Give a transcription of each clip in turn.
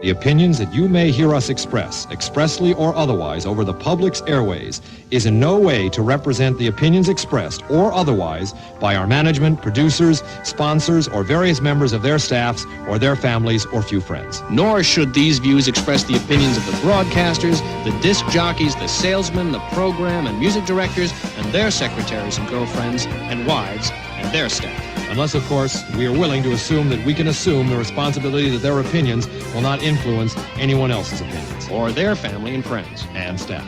The opinions that you may hear us express, expressly or otherwise, over the public's airways, is in no way to represent the opinions expressed or otherwise by our management, producers, sponsors, or various members of their staffs or their families or few friends. Nor should these views express the opinions of the broadcasters, the disc jockeys, the salesmen, the program and music directors, and their secretaries and girlfriends and wives and their staff. Unless, of course, we are willing to assume that we can assume the responsibility that their opinions will not influence anyone else's opinions. Or their family and friends. And staff.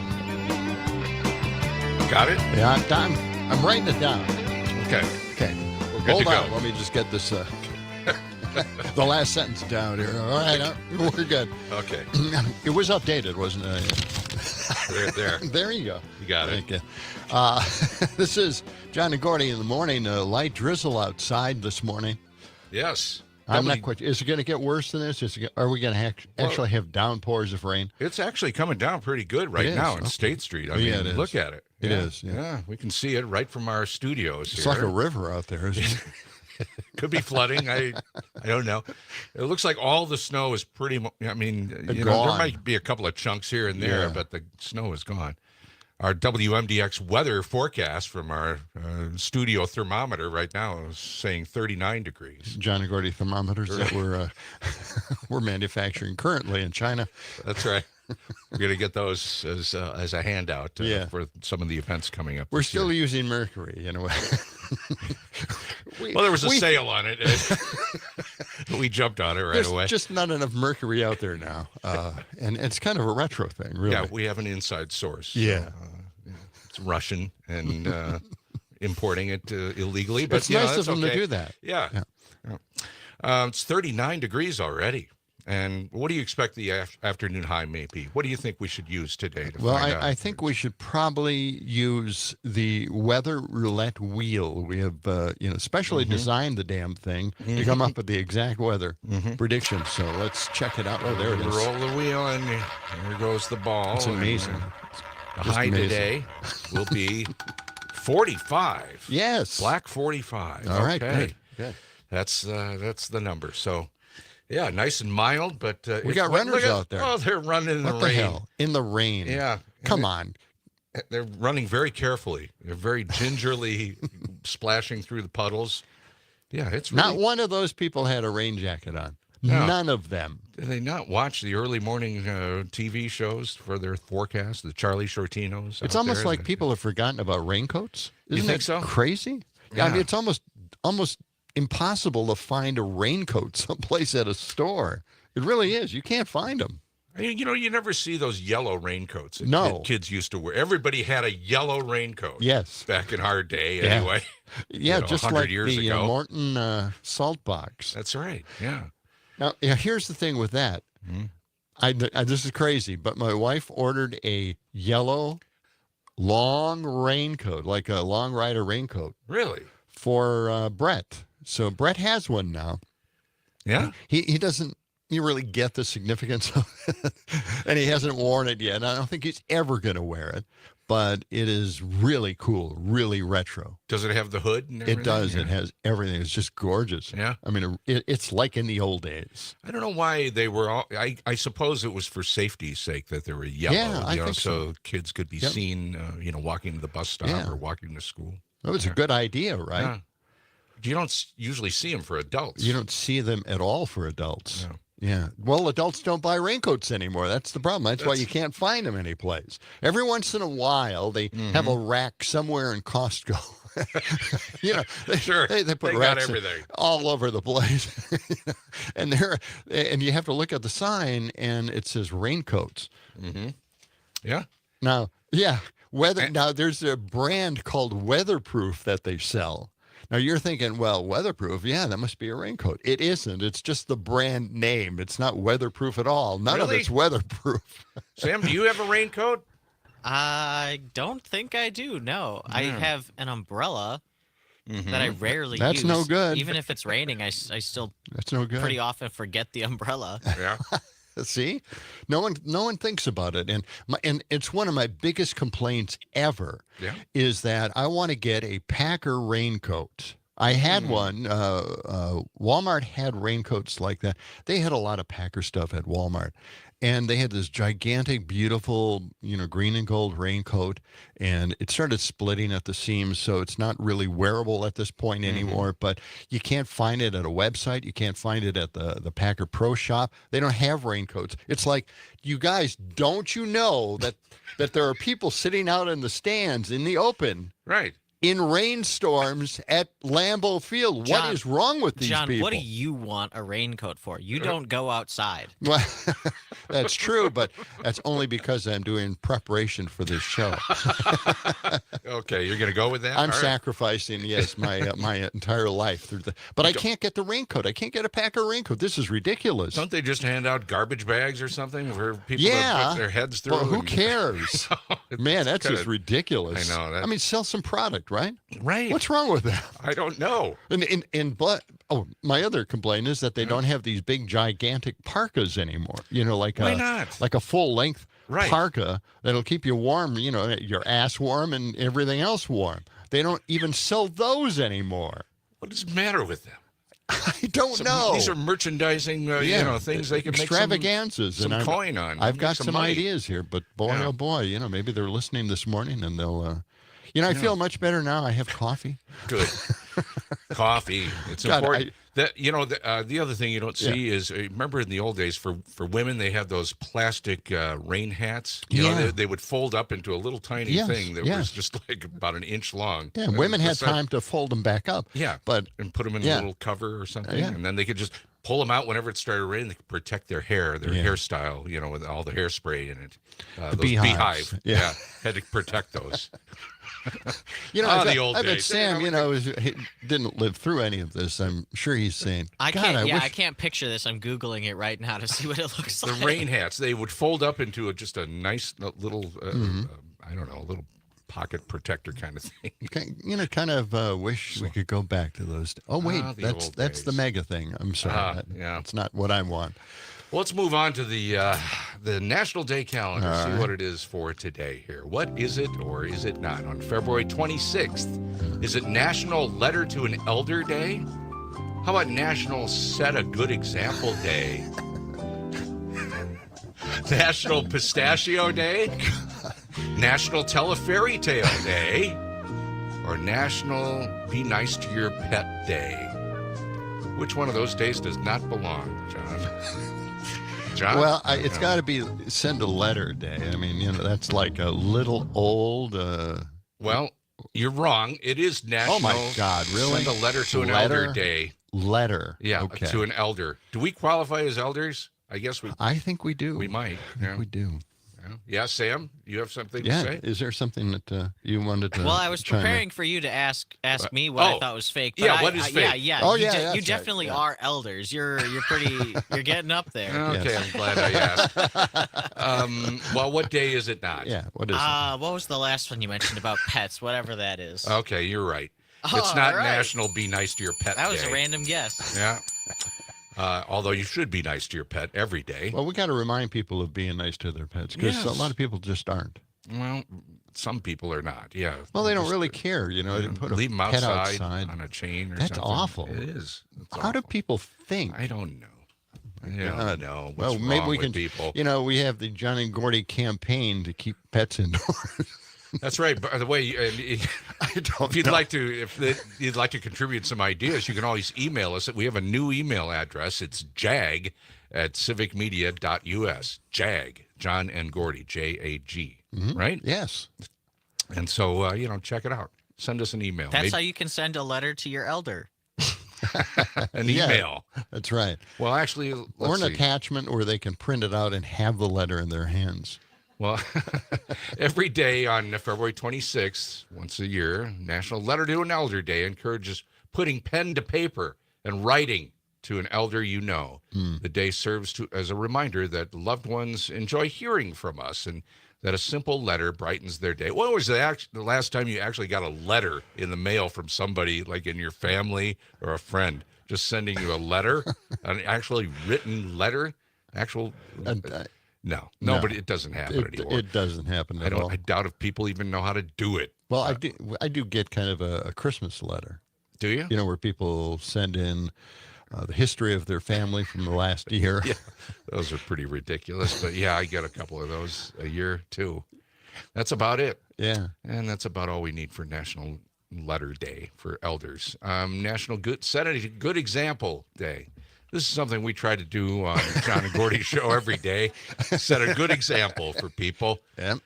Got it? Yeah, I'm writing it down. Okay. We're good Hold to on. go. Let me just get this, the last sentence down here. All right, we're good. Okay. It was updated, wasn't it? There. There you go. You got it. Thank you. This is John and Gordy in the morning. Light drizzle outside this morning. Yes. I'm not quite. Is it going to get worse than this? Are we going to actually have downpours of rain? It's actually coming down pretty good right now on State Street. I mean, look at it. It is. Yeah, we can see it right from our studios here. It's like a river out there, isn't it? Could be flooding. I don't know. It looks like all the snow is pretty much, I mean, there might be a couple of chunks here and there, but the snow is gone. Our WMDX weather forecast from our studio thermometer right now is saying 39 degrees. John and Gordy thermometers that we're manufacturing currently in China. That's right. We're going to get those as a handout for some of the events coming up. We're still using mercury in a way. Well, there was a sale on it. We jumped on it right away. There's just not enough mercury out there now. And it's kind of a retro thing, really. Yeah, we have an inside source. Yeah. It's Russian and importing it illegally. But it's nice of them to do that. Yeah. It's 39 degrees already. And what do you expect the afternoon high may be? What do you think we should use today to find out? I think we should probably use the weather roulette wheel. We have, specially designed the damn thing to come up with the exact weather prediction. So let's check it out. Oh, there it is. Roll the wheel, and here goes the ball. It's amazing. The high today will be 45. Yes. Black 45. All right, good. That's the number. So. Yeah, nice and mild, but we got runners out there. Oh, they're running in the rain. What the hell? In the rain. Yeah. Come on. They're running very carefully. They're very gingerly splashing through the puddles. Yeah, it's really... Not one of those people had a rain jacket on. No. None of them. Did they not watch the early morning TV shows for their forecast, the Charlie Shortinos? It's almost like people have forgotten about raincoats. Isn't you think so? Crazy? Yeah. I mean, it's almost impossible to find a raincoat someplace at a store. It really is. You can't find them. I mean, you never see those yellow raincoats that No. kids used to wear. Everybody had a yellow raincoat. Yes. Back in our day, anyway. Yeah, just 100 like years the ago. Morton salt box. That's right. Yeah. Now, here's the thing with that. This is crazy, but my wife ordered a yellow long raincoat, like a long rider raincoat. Really? For Brett. So Brett has one now. Yeah? He doesn't really get the significance of it, and he hasn't worn it yet. I don't think he's ever going to wear it, but it is really cool, really retro. Does it have the hood and everything? It does. Yeah. It has everything. It's just gorgeous. Yeah. I mean, it's like in the old days. I don't know why they were all... I suppose it was for safety's sake that they were yellow. Yeah, I think so. Kids could be seen, walking to the bus stop or walking to school. That was a good idea, right? Yeah. You don't usually see them for adults. You don't see them at all for adults. No. Yeah. Well, adults don't buy raincoats anymore. That's the problem. That's why you can't find them anyplace. Every once in a while, they have a rack somewhere in Costco. They put racks all over the place. and you have to look at the sign, and it says raincoats. Mm-hmm. Yeah. Now, Now, there's a brand called Weatherproof that they sell. Now, you're thinking, well, weatherproof, that must be a raincoat. It isn't. It's just the brand name. It's not weatherproof at all. None of it's weatherproof. Sam, do you have a raincoat? I don't think I do, no. I have an umbrella that I rarely use. That's no good. Even if it's raining, I still That's no good. pretty often forget the umbrella. Yeah. See, no one thinks about it, and it's one of my biggest complaints ever. Yeah. Is that I want to get a Packer raincoat, I had one. Walmart had raincoats like that. They had a lot of Packer stuff at Walmart. And they had this gigantic, beautiful, green and gold raincoat. And it started splitting at the seams. So it's not really wearable at this point anymore. But you can't find it at a website. You can't find it at the Packer Pro Shop. They don't have raincoats. It's like, you guys, don't you know that there are people sitting out in the stands in the open. Right. In rainstorms at Lambeau Field. John, what is wrong with these John, people? what do you want a raincoat for? You don't go outside. Well, that's true, but that's only because I'm doing preparation for this show. Okay, you're going to go with that? I'm sacrificing, yes, my entire life through the. But I can't get the raincoat. I can't get a Packer raincoat. This is ridiculous. Don't they just hand out garbage bags or something for people Yeah, to put their heads through? Well, who cares? Man, that's just ridiculous. I know. I mean, sell some product, right? Right. What's wrong with that? I don't know. But my other complaint is that they don't have these big, gigantic parkas anymore. Why not? Like a full length Right. parka that'll keep you warm. Your ass warm and everything else warm. They don't even sell those anymore. What does the matter with them? I don't know. These are merchandising, things they can make extravaganzas some coin on. I've got some money. ideas here, but boy, oh boy, maybe they're listening this morning and they'll. I feel much better now. I have coffee. Good. Coffee. It's God, important. The other thing you don't see is, remember in the old days, for women, they had those plastic rain hats. They would fold up into a little tiny thing that was just like about an inch long. Yeah, women had time to fold them back up. Yeah, and put them in a little cover or something, and then they could just pull them out whenever it started raining. They could protect their hair, their hairstyle, with all the hairspray in it. The beehive. Yeah, had to protect those. I the old bet days. Sam, he didn't live through any of this. I'm sure he's saying, I can't picture this. I'm Googling it right now to see what it looks like. The rain hats, they would fold up into just a nice little, a little pocket protector kind of thing. Kind of wish we could go back to those. Oh, wait, that's the mega thing. I'm sorry. That's not what I want. Well, let's move on to the National Day calendar, see what it is for today here. What is it or is it not? On February 26th, is it National Letter to an Elder Day? How about National Set a Good Example Day? National Pistachio Day? National Tell a Fairy Tale Day? Or National Be Nice to Your Pet Day? Which one of those days does not belong, John? John? Well, it's got to be Send a Letter Day. I mean, that's like a little old. Well, you're wrong. It is National. Oh my God! Really? Send a Letter to an Elder Day. Letter. Yeah, okay. To an elder. Do we qualify as elders? I guess we. I think we do. We might. I think we do. Yeah, Sam, you have something to say? Is there something that you wanted to? Well, I was preparing for you to ask me what I thought was fake. But what is fake? Yeah. You definitely are elders. You're pretty. You're getting up there. Okay, yes. I'm glad I asked. Well, what day is it not? Yeah, what is it? What was the last one you mentioned about pets? Whatever that is. Okay, you're right. It's not National Be Nice to Your Pet Day. That was a random guess. Yeah. Although you should be nice to your pet every day. Well, we got to remind people of being nice to their pets because a lot of people just aren't. Well, some people are not. Yeah. Well, they don't really care. They put leave them pet outside on a chain or That's something. awful. It is. How do people think? I don't know. I don't know. Well, maybe we can. People. We have the John and Gordy campaign to keep pets indoors. That's right. By the way, if you'd like to contribute some ideas, you can always email us. We have a new email address. It's jag@civicmedia.us. Jag, John and Gordy, JAG. Right? Yes. And so, check it out. Send us an email. That's how you can send a letter to your elder. An email. That's right. Well, actually, or an attachment where they can print it out and have the letter in their hands. Well, every day on February 26th, once a year, National Letter to an Elder Day encourages putting pen to paper and writing to an elder you know. The day serves as a reminder that loved ones enjoy hearing from us and that a simple letter brightens their day. When was the last time you actually got a letter in the mail from somebody, like in your family or a friend, just sending you a letter, an actually written letter, No, but it doesn't happen anymore. It doesn't happen at all. I doubt if people even know how to do it. Well, I do get kind of a Christmas letter. Do you? You know, where people send in the history of their family from the last year. Yeah, those are pretty ridiculous. But yeah, I get a couple of those a year too. That's about it. Yeah. And that's about all we need for National Letter Day for elders. National Set a Good Example Day. This is something we try to do on John and Gordy's show every day. Set a good example for people. Yep.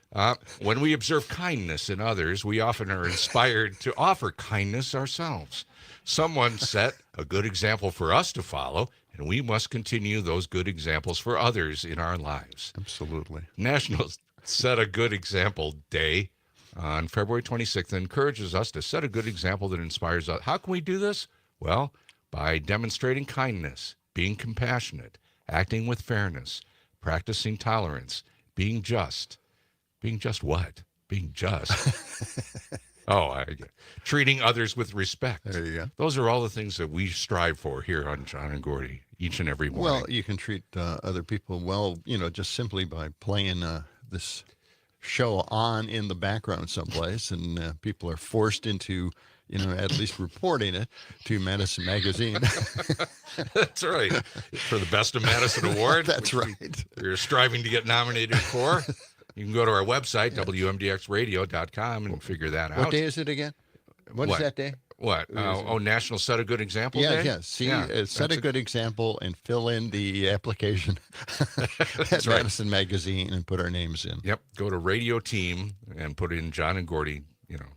When we observe kindness in others, we often are inspired to offer kindness ourselves. Someone set a good example for us to follow, and we must continue those good examples for others in our lives. Absolutely. National Set a Good Example Day on February 26th encourages us to set a good example that inspires us. How can we do this? Well, by demonstrating kindness, being compassionate, acting with fairness, practicing tolerance, being just. Being just what? Being just. Treating others with respect. There you go. Those are all the things that we strive for here on John and Gordy each and every morning. Well, you can treat other people well, just simply by playing this show on in the background someplace, and people are forced into, at least reporting it to Madison Magazine. That's right. For the Best of Madison Award. That's right. We're striving to get nominated for. You can go to our website, WMDXradio.com, and figure that out. What day is it again? What is that day? What? National Set a Good Example Day? Yeah. See, set a good example and fill in the application at Madison Magazine and put our names in. Yep. Go to Radio Team and put in John and Gordy,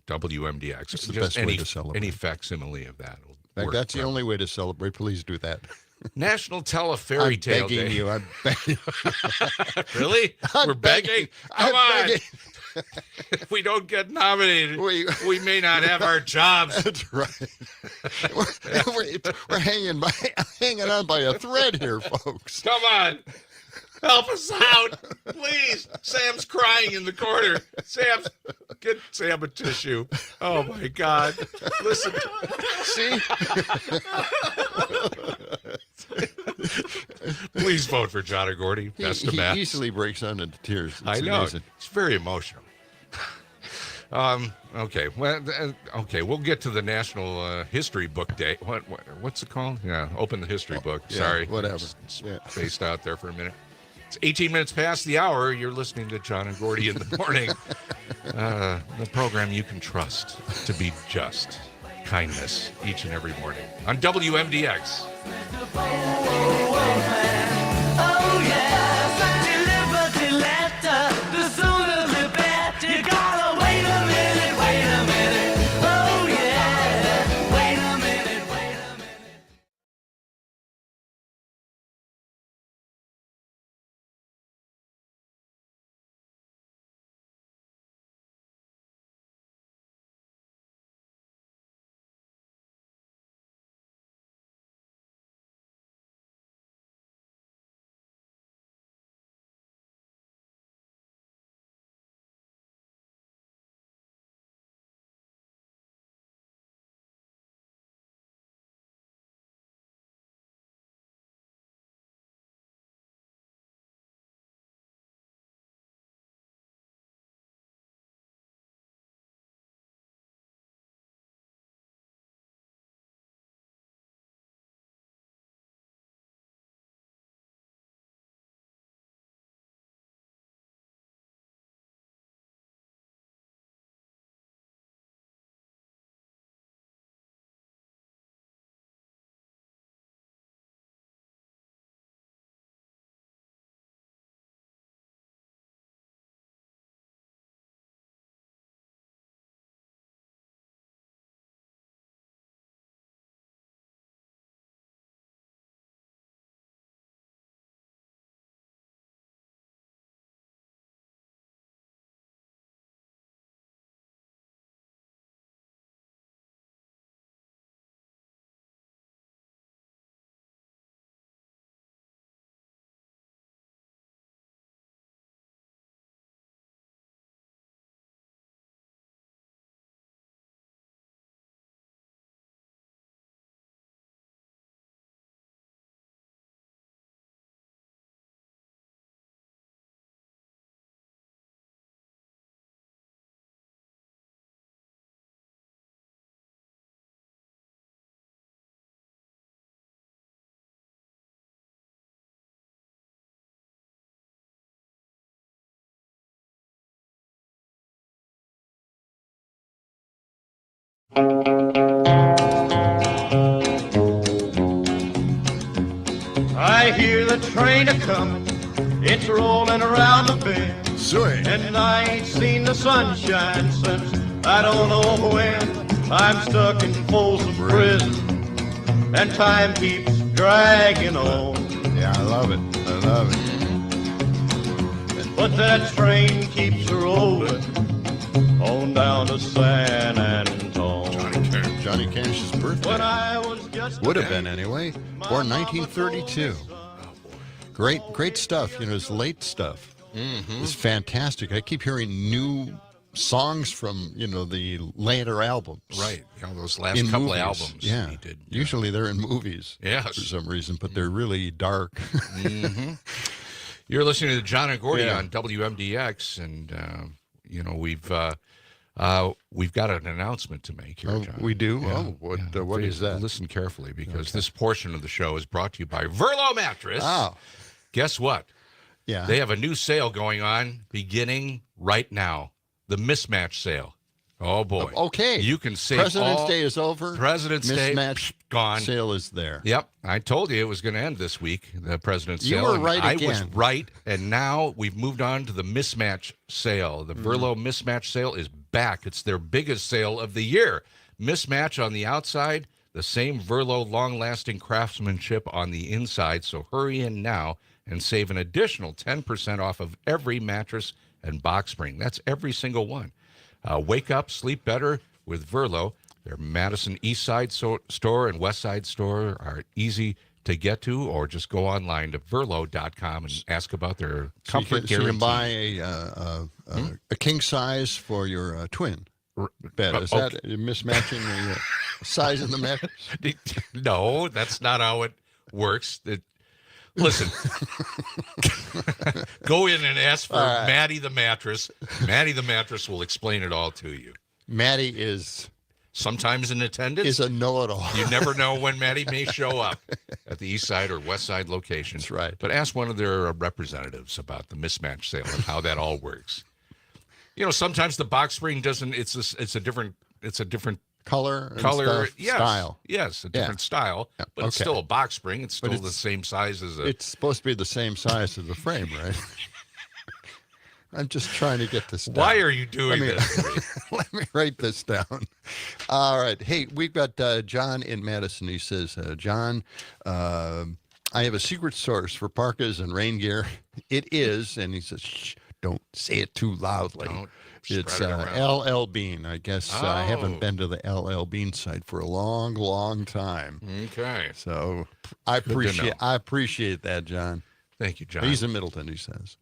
WMDX. It's the best way to celebrate. Any facsimile of that. In fact, that's the only way to celebrate. Please do that. National Tell a Fairy Tale Day. I'm begging you. Really? We're begging? Come on. Begging. If we don't get nominated, we may not have our jobs. That's right. We're hanging on by a thread here, folks. Come on. Help us out, please. Sam's crying in the corner. Get Sam a tissue. Oh, my God. Listen. See? Please vote for John and Gordy. Best of Matt. He easily breaks down into tears. It's I know. Amazing. It's very emotional. Okay. Well, we'll get to the National History Book Day. What's it called? Yeah, open the history book. Yeah, Sorry. whatever. Spaced out there for a minute. It's 18 minutes past the hour. You're listening to John and Gordy in the morning. The program you can trust to be just. Kindness each and every morning on WMDX. I hear the train a-comin', it's rolling around the bend. Swing. And I ain't seen the sunshine since I don't know when. I'm stuck in Folsom Prison, and time keeps dragging on. Yeah, I love it. I love it. But that train keeps rolling on down to San Antone. Johnny Cash's birthday. When I was just Would have been anyway. Born 1932. Great stuff. You know, his late stuff is fantastic. I keep hearing new songs from, you know, the later albums. Right. You know, those last In couple movies. of albums Yeah. he did. Usually they're in movies. Yes. For some reason, but they're really dark. You're listening to John and Gordy Yeah. on WMDX, and you know we've got an announcement to make here, Oh, John. we do? Yeah. Oh, what Please is that? Listen carefully, because this portion of the show is brought to you by Verlo Mattress. Oh, Guess what? yeah. They have a new sale going on beginning right now. The mismatch sale. Oh boy. Okay. You can save President's Day is over. President's Day Mismatch gone. sale is there. Yep, I told you it was going to end this week, the President's You Sale. were and right I was again. right, and now we've moved on to the mismatch sale. The Verlo mismatch sale is back. It's their biggest sale of the year. Mismatch on the outside, the same Verlo long-lasting craftsmanship on the inside. So hurry in now and save an additional 10% off of every mattress and box spring. That's every single one. Wake up, sleep better with Verlo. Their Madison East Side store and West Side store are easy to get to, or just go online to verlo.com and ask about their comfort So you can guarantee. buy a king size for your twin bed. Is that mismatching the size of the mattress? No, that's not how it works. Listen, go in and ask for Maddie the mattress. Maddie the mattress will explain it all to you. Maddie is Sometimes in attendance. a know-it-all. You never know when Maddie may show up at the East Side or West Side location. That's right. But ask one of their representatives about the mismatch sale and how that all works. You know, sometimes the box spring doesn't. It's a different Color and color. stuff, Yes, style. yes, a different style. Yeah, But it's okay. still a box spring. It's still But the same size as a. It's supposed to be the same size as the frame, right? I'm just trying to get this down. Why are you doing this? Let me write this down. All right. Hey, we've got John in Madison. He says, John, I have a secret source for parkas and rain gear. It is, and he says, shh, don't say it too loudly. Don't It's spread it around. LL Bean. I guess I haven't been to the LL Bean site for a long, long time. Okay. So I appreciate that, John. Thank you, John. He's in Middleton, he says.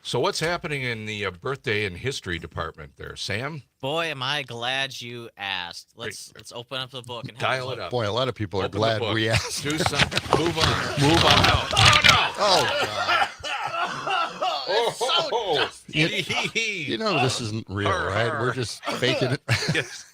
So what's happening in the birthday and history department there, Sam? Boy, am I glad you asked. Let's open up the book and have Dial a it look. up. Boy, a lot of people are Open the glad book. we asked. Do something. Move on. Move on. Oh, no. Oh, Oh, you know this isn't real, right? We're just faking it. Yes.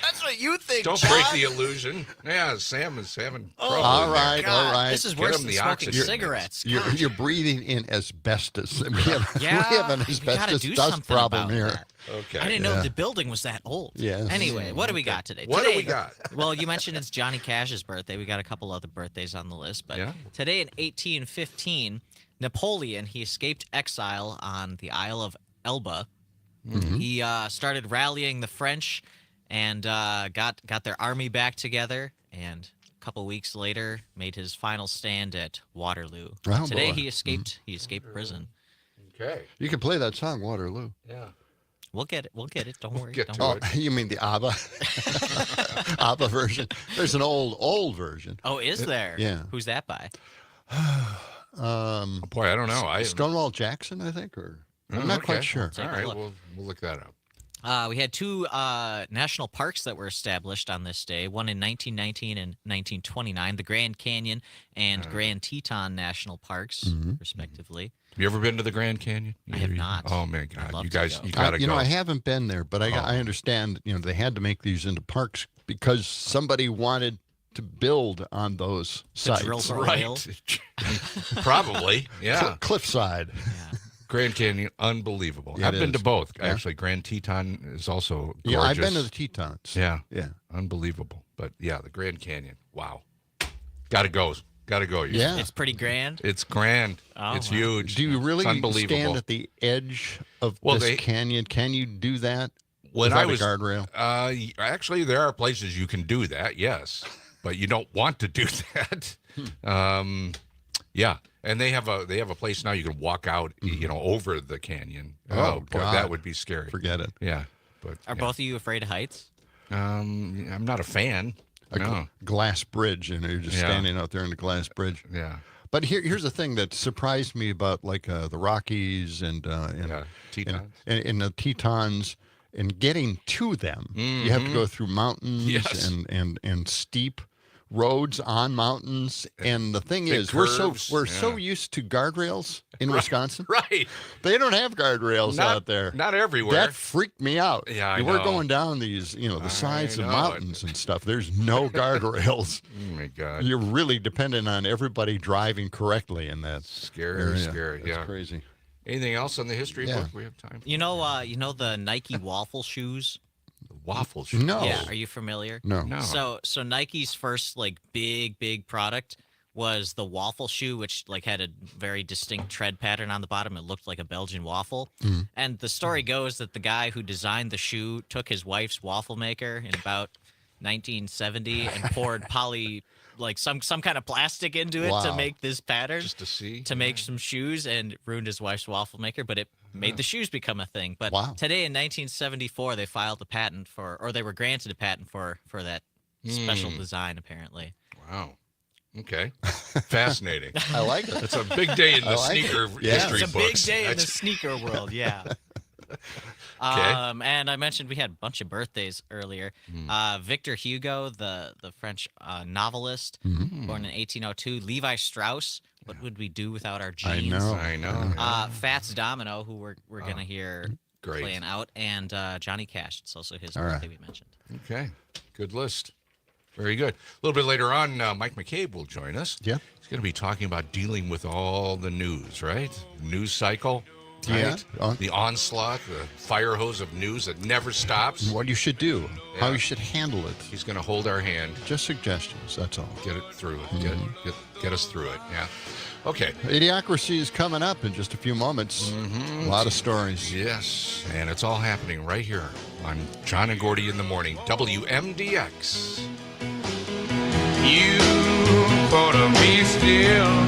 That's what you think, Don't John. break the illusion. Yeah, Sam is having trouble. All in right, there. all right. This is Get worse him than the smoking oxygen. cigarettes. You're breathing in asbestos. We have, Yeah, we have an we gotta asbestos do dust something problem about here. that. Okay. I didn't know the building was that old. Yes. Anyway, what do we got today? What do Today- we got? Well, you mentioned it's Johnny Cash's birthday. We got a couple other birthdays on the list, but Yeah. today in 1815, Napoleon, he escaped exile on the Isle of Elba. He started rallying the French and got their army back together, and a couple weeks later made his final stand at Waterloo. Oh, Today boy. he escaped prison. Okay. You can play that song, Waterloo. Yeah. We'll get it. Don't worry. get Don't to worry. it. You mean the ABBA? ABBA version. There's an old version. Oh, is there? Yeah. Who's that by? Boy, I don't know. Stonewall Jackson, I think, or I'm not quite sure. All Take a right, look. we'll look that up. We had two national parks that were established on this day, one in 1919 and 1929, the Grand Canyon and Grand Teton National Parks, respectively. Have you ever been to the Grand Canyon? I have not. Oh my I'd God, love you to guys, go. you gotta go. I haven't been there, but I understand. They had to make these into parks because somebody wanted to build on those To drill sites. for right. oil. Probably, yeah. Cliffside. Yeah. Grand Canyon, unbelievable. Yeah, I've been to both, Yeah. actually. Grand Teton is also gorgeous. Yeah, I've been to the Tetons. Yeah. Yeah. Unbelievable. But yeah, the Grand Canyon. Wow. Gotta go. Gotta go. Yeah. It's pretty grand. It's grand. Oh, It's wow. huge. Do you really It's unbelievable. stand at the edge of this canyon? Can you do that when without I was a guardrail? Actually, there are places you can do that, yes, but you don't want to do that. Yeah, and they have a place now you can walk out, over the canyon. Oh, boy, God. that would be scary. Forget it. Yeah, but Are both of you afraid of heights? I'm not a fan. No. Glass bridge, you're just standing out there in the glass bridge. Yeah. But here's the thing that surprised me about the Rockies and Tetons. and the Tetons, and getting to them, you have to go through mountains Yes. and steep roads on mountains. And the thing Big is, curves. we're so used to guardrails in Wisconsin. Right. They don't have guardrails out there. Not everywhere. That freaked me out. Yeah, I We're know. going down these, the sides of know. mountains and stuff. There's no guardrails. Oh my God. You're really dependent on everybody driving correctly in that Scary, area. scary. That's Yeah. crazy. Anything else on the history book we have time for? You know the Nike waffle shoes? Waffle shoes. No. Yeah, are you familiar? No. No. So Nike's first big product was the waffle shoe, which had a very distinct tread pattern on the bottom. It looked like a Belgian waffle. And the story goes that the guy who designed the shoe took his wife's waffle maker in about 1970 and poured some kind of plastic into it to Wow. make this pattern. Just to see. To make some shoes, and ruined his wife's waffle maker, but it made the shoes become a thing. But Wow. today in 1974, they filed a patent they were granted a patent for that special design, apparently. Wow. Okay. Fascinating. I like it. It's a big day in the like it. sneaker Yeah. history It's a big books. day in the That's- sneaker world, yeah. And I mentioned we had a bunch of birthdays earlier. Victor Hugo, the French novelist, born in 1802. Levi Strauss, What Would We Do Without Our Jeans? I know. Fats Domino, who we're going to hear great. playing out, and Johnny Cash. It's also his All birthday right. we mentioned. Okay. Good list. Very good. A little bit later on, Mike McCabe will join us. Yeah. He's going to be talking about dealing with all the news, right? News cycle. Yeah. Right? The onslaught, the fire hose of news that never stops. What you should do, how Yeah. you should handle it. He's going to hold our hand, Just suggestions, that's all. get it through it, get us through it. Yeah. Okay. Idiocracy is coming up in just a few moments. A lot of stories. Yes, and it's all happening right here on John and Gordy in the Morning, WMDX. You ought to be still.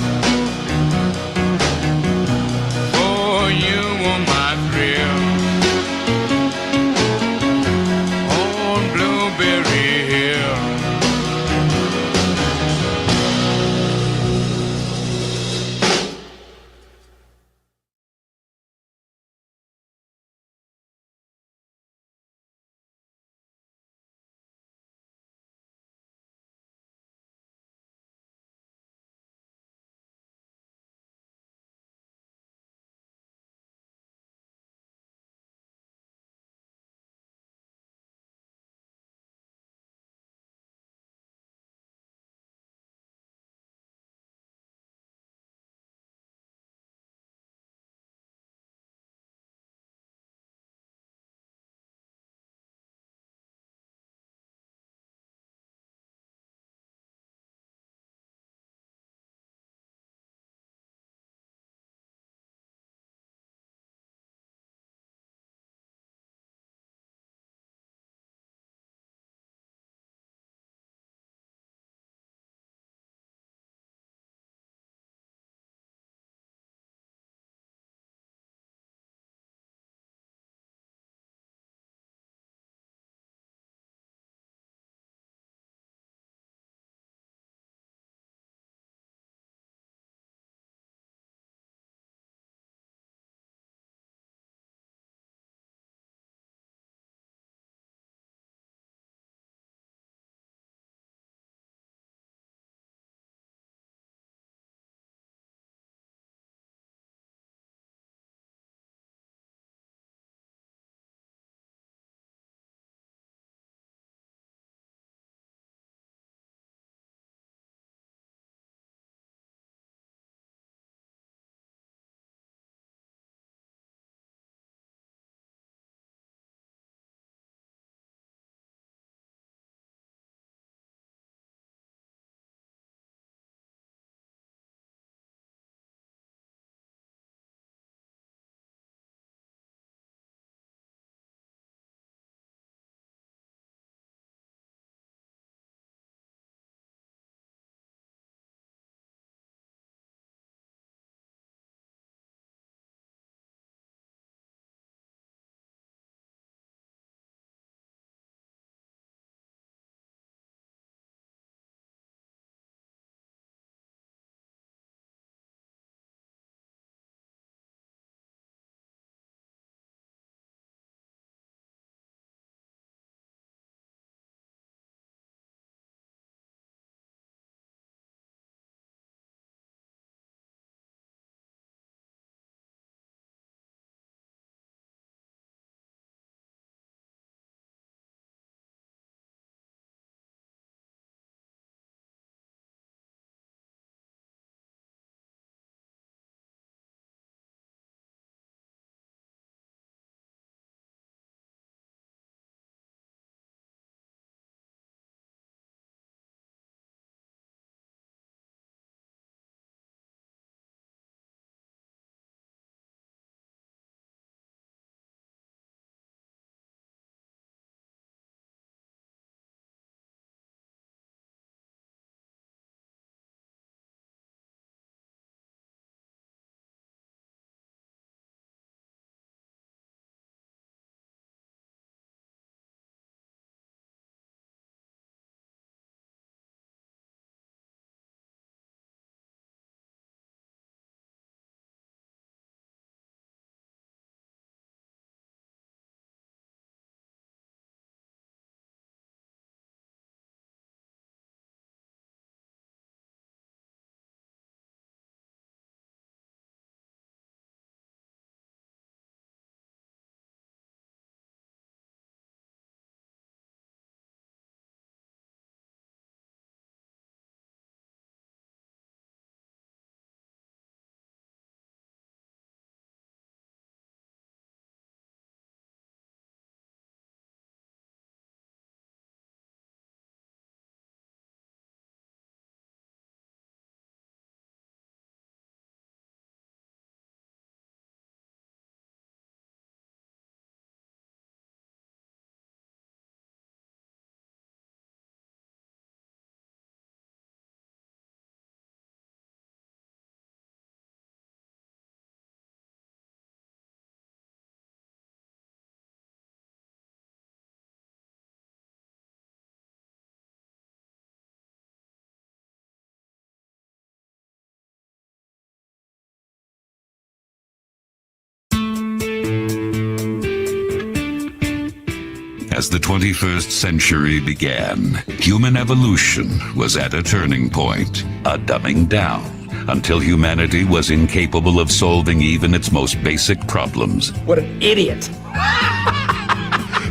As the 21st century began, human evolution was at a turning point, a dumbing down, until humanity was incapable of solving even its most basic problems. What an idiot!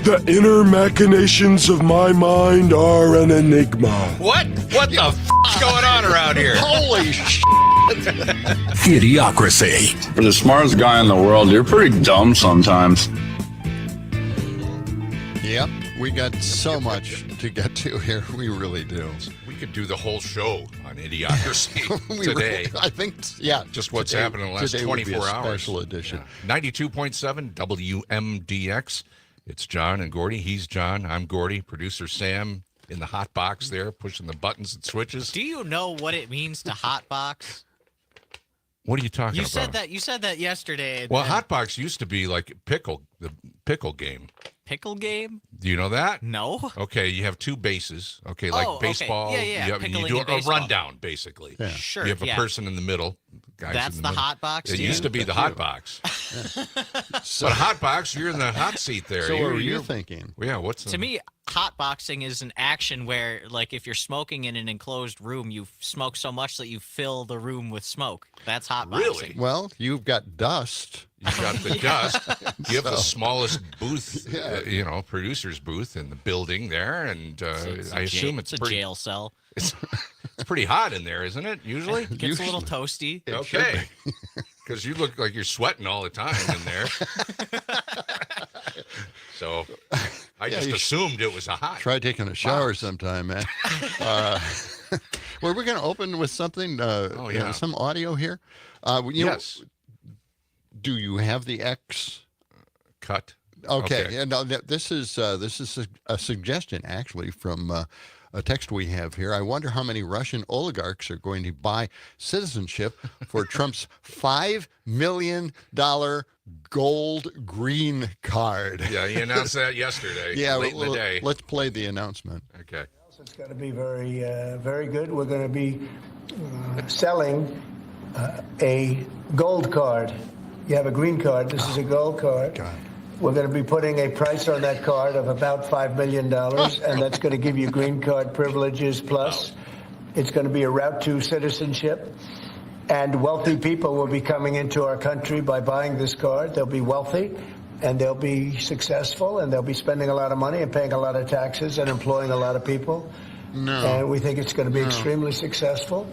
The inner machinations of my mind are an enigma. What the f***'s going on around here? Holy shit. Idiocracy. For the smartest guy in the world, you're pretty dumb sometimes. Yep, we got so much to get to here. We really do. We could do the whole show on Idiocracy today. I think, yeah. Just what's happened in the last 24 hours. Special edition. Yeah. 92.7 WMDX. It's John and Gordy. He's John. I'm Gordy. Producer Sam in the hot box there, pushing the buttons and switches. Do you know what it means to hotbox? What are you talking about? You said that yesterday. Well, hotbox used to be like the pickle game. Pickle game? Do you know that? No. Okay, you have two bases. Okay, like baseball. Okay. Yeah. You do a rundown, basically. Yeah. Sure. You have a person in the middle. That's the hot box. It used to be the hot box. But hot box, you're in the hot seat there. So what were you thinking? Yeah, to me, hotboxing is an action where, like, if you're smoking in an enclosed room, you smoke so much that you fill the room with smoke. That's hotboxing. Really? Well, you've got dust. You've got the dust. You have the smallest booth, producer's booth in the building there, and I assume it's a pretty, jail cell. It's pretty hot in there, isn't it? Usually, it gets a little toasty. Okay, because you look like you're sweating all the time in there. So I just assumed it was a hot. Try taking a shower sometime, man. Well, we're going to open with something. Some audio here. Yes. Do you have the X cut? Okay. Yeah, no, this is a suggestion actually from a text we have here. I wonder how many Russian oligarchs are going to buy citizenship for Trump's $5 million gold green card. Yeah, he announced that yesterday. Yeah, late in the day. Let's play the announcement. Okay. It's going to be very, very good. We're going to be selling a gold card. You have a green card. This is a gold card. God. We're going to be putting a price on that card of about $5 million, and that's going to give you green card privileges plus. It's going to be a route to citizenship, and wealthy people will be coming into our country by buying this card. They'll be wealthy, and they'll be successful, and they'll be spending a lot of money and paying a lot of taxes and employing a lot of people. And we think it's going to be extremely successful.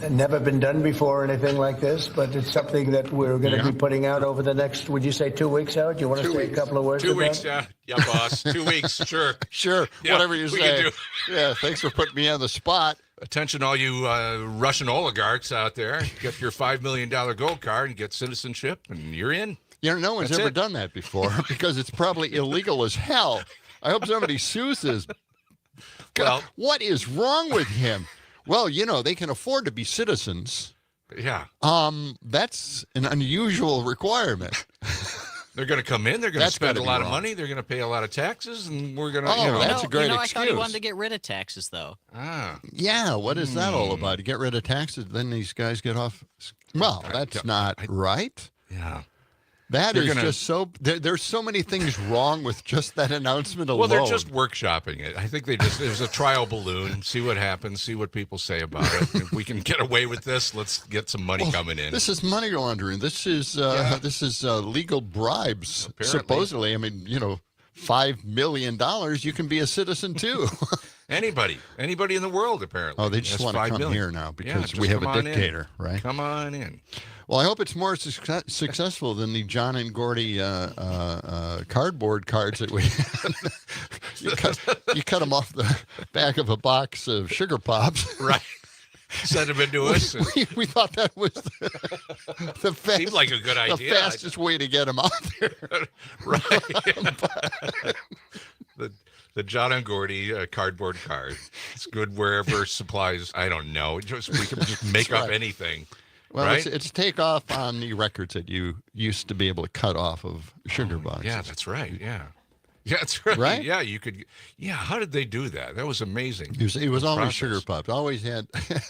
Never been done before or anything like this, but it's something that we're going to be putting out over the next, would you say 2 weeks, Howard? Do you want to say a couple of words 2 about weeks, yeah, boss. 2 weeks, sure. Sure, Yeah, whatever you we say. can do. Yeah, thanks for putting me on the spot. Attention, all you Russian oligarchs out there. Get your $5 million gold card and get citizenship, and you're in. You know, no one's ever done that before because it's probably illegal as hell. I hope somebody sues this. God, what is wrong with him? Well, they can afford to be citizens. Yeah. That's an unusual requirement. They're going to come in. They're going to spend a lot of money. They're going to pay a lot of taxes, and we're going to. That's a great excuse. I thought he wanted to get rid of taxes, though. Yeah. What is that all about? To get rid of taxes, then these guys get off. Well, that's not right. Yeah. That is just so. There's so many things wrong with just that announcement alone. Well, they're just workshopping it. I think there's a trial balloon. See what happens. See what people say about it. If we can get away with this, let's get some money coming in. This is money laundering. This is legal bribes. Apparently. Supposedly, I mean, $5 million, you can be a citizen too. Anybody in the world, apparently. Oh, they just want to come here now because we have a dictator, right? Come on in. Well, I hope it's more successful than the John and Gordy cardboard cards that we you cut them off the back of a box of sugar pops. Right. Send them into us. We thought that was the fastest, seemed like a good idea. The fastest way to get them out there. Right. The John and Gordy cardboard card. It's good wherever supplies. I don't know. We can just make up anything. Well, right? it's takeoff on the records that you used to be able to cut off of sugar boxes. Yeah, that's right. Yeah. Yeah, that's right. Right? Yeah, you could. Yeah, how did they do that? That was amazing. He was always process. sugar popped. Always had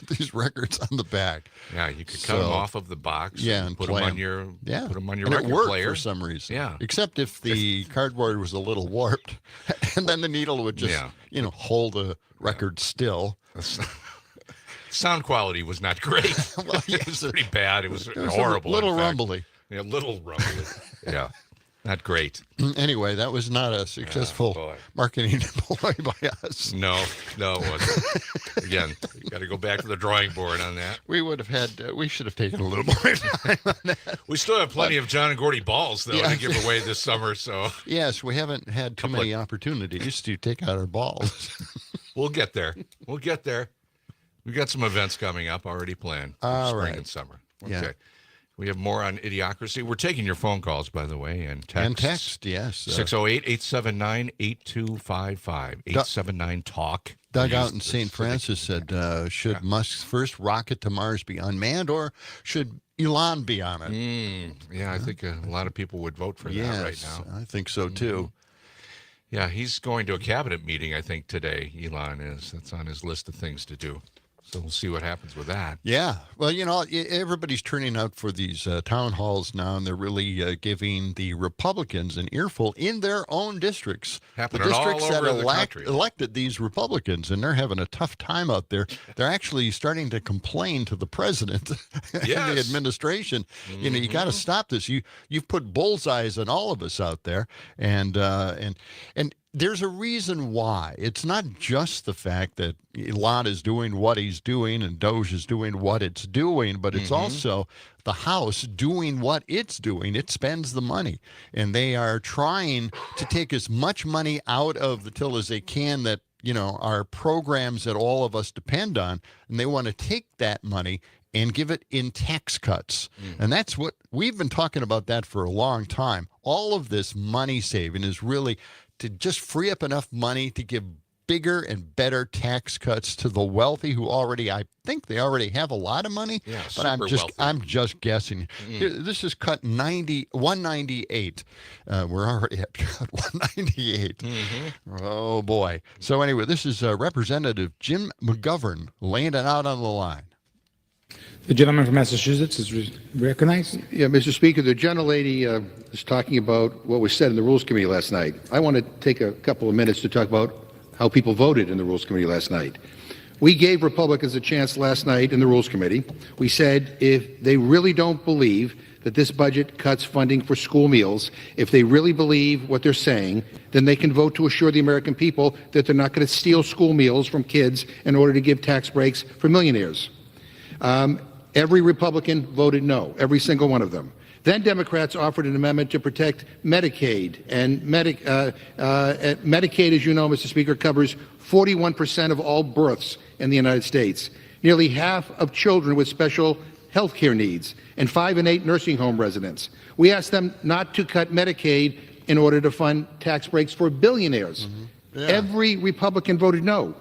these records on the back. Yeah, you could cut them off of the box. Yeah, and put them on your put them on your and record it worked player for some reason. Yeah, except if the cardboard was a little warped, and then the needle would just hold the record still. Sound quality was not great. Well, it was pretty bad. It was horrible. A little rumbly. Yeah, little rumbly. Yeah. Not great. Anyway, that was not a successful marketing ploy by us. No, it wasn't. Again, you got to go back to the drawing board on that. We would have had. We should have taken a little more time on that. We still have plenty of John and Gordy balls though to give away this summer. So yes, we haven't had too many opportunities to take out our balls. We'll get there. We'll get there. We've got some events coming up already planned for spring and summer. Okay. Yeah. We have more on Idiocracy. We're taking your phone calls, by the way, and text. And text, yes. 608-879-8255. 879-TALK. Doug out in St. Francis said, should Musk's first rocket to Mars be unmanned, or should Elon be on it? Yeah, I think a lot of people would vote for that right now. I think so, too. Yeah, he's going to a cabinet meeting, I think, today, Elon is. That's on his list of things to do. So we'll see what happens with that. Yeah. Well, everybody's turning out for these town halls now, and they're really giving the Republicans an earful in their own districts. Happening the districts all over that the country. elected these Republicans, and they're having a tough time out there. They're actually starting to complain to the president and the administration. You got to stop this. You've put bullseyes on all of us out there, and there's a reason why. It's not just the fact that Elon is doing what he's doing and Doge is doing what it's doing, but it's also the House doing what it's doing. It spends the money, and they are trying to take as much money out of the till as they can that, are programs that all of us depend on, and they want to take that money and give it in tax cuts. And that's what we've been talking about that for a long time. All of this money saving is really to just free up enough money to give bigger and better tax cuts to the wealthy who I think they already have a lot of money. Yeah, but I'm just guessing. This is cut 198. We're already at cut 198. Oh boy. So anyway, this is Representative Jim McGovern laying it out on the line. The gentleman from Massachusetts is recognized. Yeah, Mr. Speaker, the gentlelady is talking about what was said in the Rules Committee last night. I want to take a couple of minutes to talk about how people voted in the Rules Committee last night. We gave Republicans a chance last night in the Rules Committee. We said if they really don't believe that this budget cuts funding for school meals, if they really believe what they're saying, then they can vote to assure the American people that they're not going to steal school meals from kids in order to give tax breaks for millionaires. Every Republican voted no, every single one of them. Then Democrats offered an amendment to protect Medicaid. And Medicaid, as you know, Mr. Speaker, covers 41% of all births in the United States, nearly half of children with special health care needs, and 5 in 8 nursing home residents. We asked them not to cut Medicaid in order to fund tax breaks for billionaires. Every Republican voted no.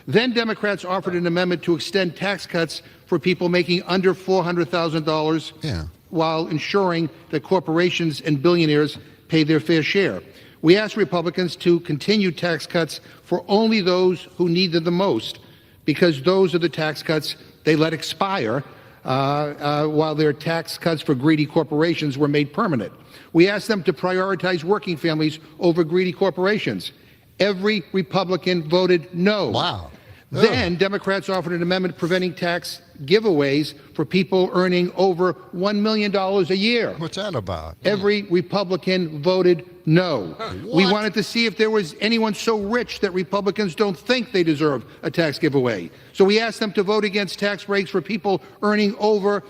Then Democrats offered an amendment to extend tax cuts for people making under $400,000 while ensuring that corporations and billionaires pay their fair share. We asked Republicans to continue tax cuts for only those who need them the most, because those are the tax cuts they let expire while their tax cuts for greedy corporations were made permanent. We asked them to prioritize working families over greedy corporations. Every Republican voted no. Wow. Then Democrats offered an amendment preventing tax giveaways for people earning over $1 million a year. What's that about? Every Republican voted no. We wanted to see if there was anyone so rich that Republicans don't think they deserve a tax giveaway. So we asked them to vote against tax breaks for people earning over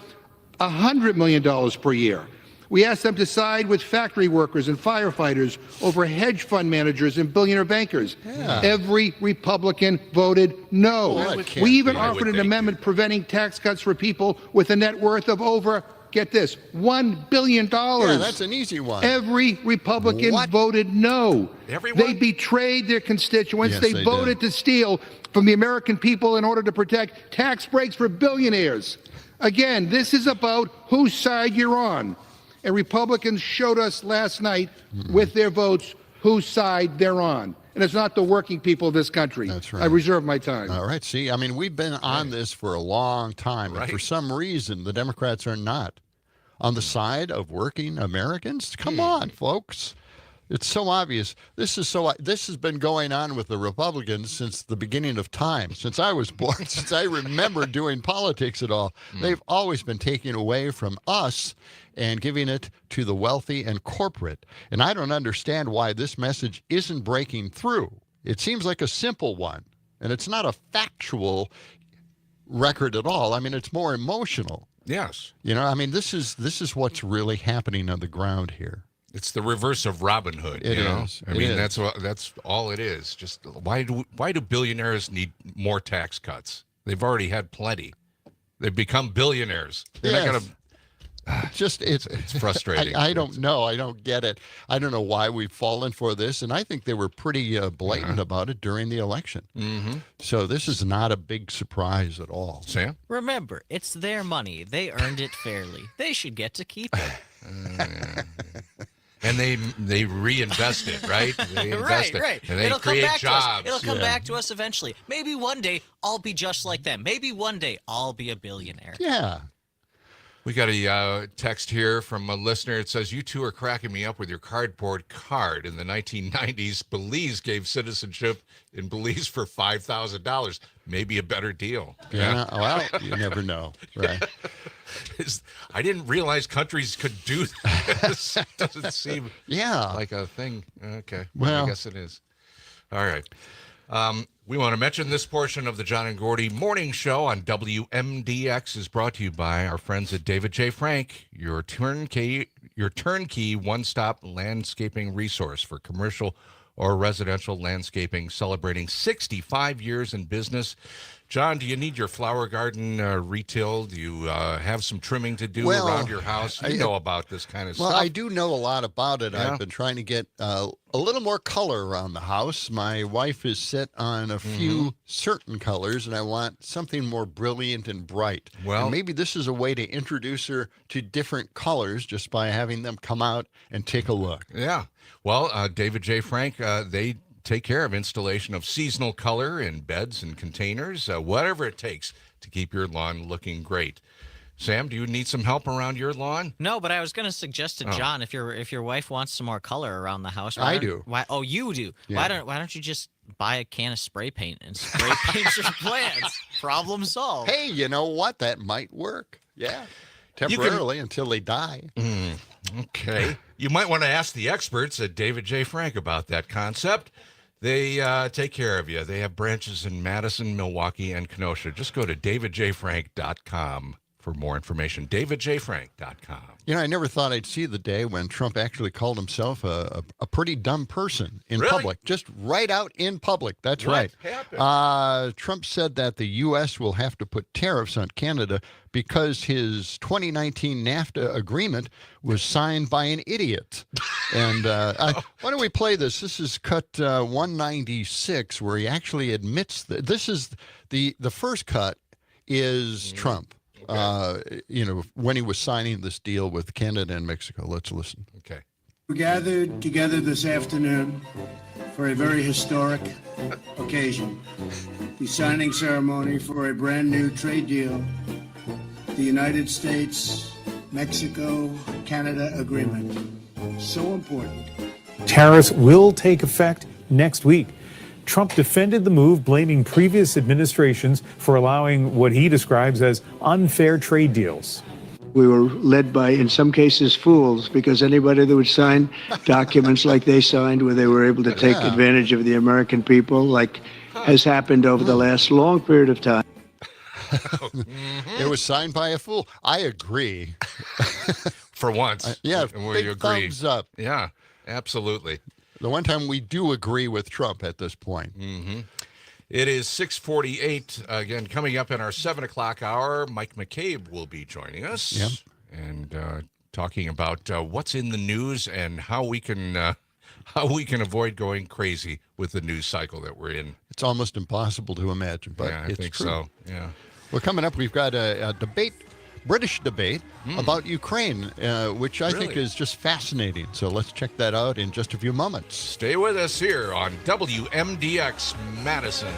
$100 million per year. We asked them to side with factory workers and firefighters over hedge fund managers and billionaire bankers. Every Republican voted no. We even offered an amendment preventing tax cuts for people with a net worth of over, get this, $1 billion. Yeah, that's an easy one. Every Republican voted no. Everyone? They betrayed their constituents. Yes, they they voted did. to steal from the American people in order to protect tax breaks for billionaires. Again, this is about whose side you're on. And Republicans showed us last night with their votes whose side they're on. And it's not the working people of this country. That's right. I reserve my time. All right. See, I mean, we've been on this for a long time. Right. And for some reason, the Democrats are not on the side of working Americans. Come on, folks. It's so obvious. This has been going on with the Republicans since the beginning of time, since I was born, since I remember doing politics at all. They've always been taking away from us and giving it to the wealthy and corporate. And I don't understand why this message isn't breaking through. It seems like a simple one, and it's not a factual record at all. I mean, it's more emotional. Yes. You know, I mean, this is what's really happening on the ground here. It's the reverse of Robin Hood. It you know? is. I mean, that's all it is. Just why do billionaires need more tax cuts? They've already had plenty. They've become billionaires. They're not gonna. It's frustrating. I don't know. I don't get it. I don't know why we've fallen for this, and I think they were pretty blatant about it during the election. Mm-hmm. So this is not a big surprise at all. Sam? Remember, it's their money. They earned it fairly. They should get to keep it. And they reinvest it, right? They invest right. it. And they It'll create come back jobs. to us. It'll come back to us eventually. Maybe one day I'll be just like them. Maybe one day I'll be a billionaire. Yeah. We got a text here from a listener. It says, "You two are cracking me up with your cardboard card. In the 1990s, Belize gave citizenship in Belize for $5,000. Maybe a better deal." Yeah. Well, you never know, right? I didn't realize countries could do this. Doesn't seem like a thing. Okay. Well, I guess it is. All right. We want to mention this portion of the John and Gordy Morning Show on WMDX is brought to you by our friends at David J. Frank, your turnkey one-stop landscaping resource for commercial or residential landscaping, celebrating 65 years in business. John, do you need your flower garden retailed? Do you have some trimming to do around your house? You know about this kind of stuff. Well, I do know a lot about it. Yeah. I've been trying to get a little more color around the house. My wife is set on a few certain colors, and I want something more brilliant and bright. Well, and maybe this is a way to introduce her to different colors just by having them come out and take a look. Yeah. Well, David J. Frank, they take care of installation of seasonal color in beds and containers, whatever it takes to keep your lawn looking great. Sam, do you need some help around your lawn? No, but I was going to suggest to John, if your wife wants some more color around the house, I do. Why? Oh, you do. Yeah. Why don't you just buy a can of spray paint and spray paint your plants? Problem solved. Hey, you know what? That might work. Yeah. Temporarily until they die. Okay. You might want to ask the experts at David J. Frank about that concept. They take care of you. They have branches in Madison, Milwaukee, and Kenosha. Just go to davidjfrank.com for more information. davidjfrank.com. You know, I never thought I'd see the day when Trump actually called himself a pretty dumb person in public. Just right out in public. That's right. What happened? Trump said that the U.S. will have to put tariffs on Canada because his 2019 NAFTA agreement was signed by an idiot. And why don't we play this? This is cut 196, where he actually admits that this is the first cut is Trump. You know, when he was signing this deal with Canada and Mexico. Let's listen. Okay. We're gathered together this afternoon for a very historic occasion, the signing ceremony for a brand new trade deal, the United States-Mexico-Canada agreement. So important. Tariffs will take effect next week. Trump defended the move, blaming previous administrations for allowing what he describes as unfair trade deals. We were led by, in some cases, fools, because anybody that would sign documents like they signed, where they were able to take advantage of the American people, like has happened over the last long period of time. It was signed by a fool. I agree. For once. Yeah, where big you agree. thumbs up. Yeah, absolutely. The one time we do agree with Trump at this point. Mm-hmm. It is 6:48. Again, coming up in our 7 o'clock hour, Mike McCabe will be joining us. Yep. And talking about what's in the news and how we can avoid going crazy with the news cycle that we're in. It's almost impossible to imagine, but yeah, I it's think true. so. Yeah. Well, coming up, we've got a debate British debate about Ukraine, which I think is just fascinating. So let's check that out in just a few moments. Stay with us here on WMDX Madison.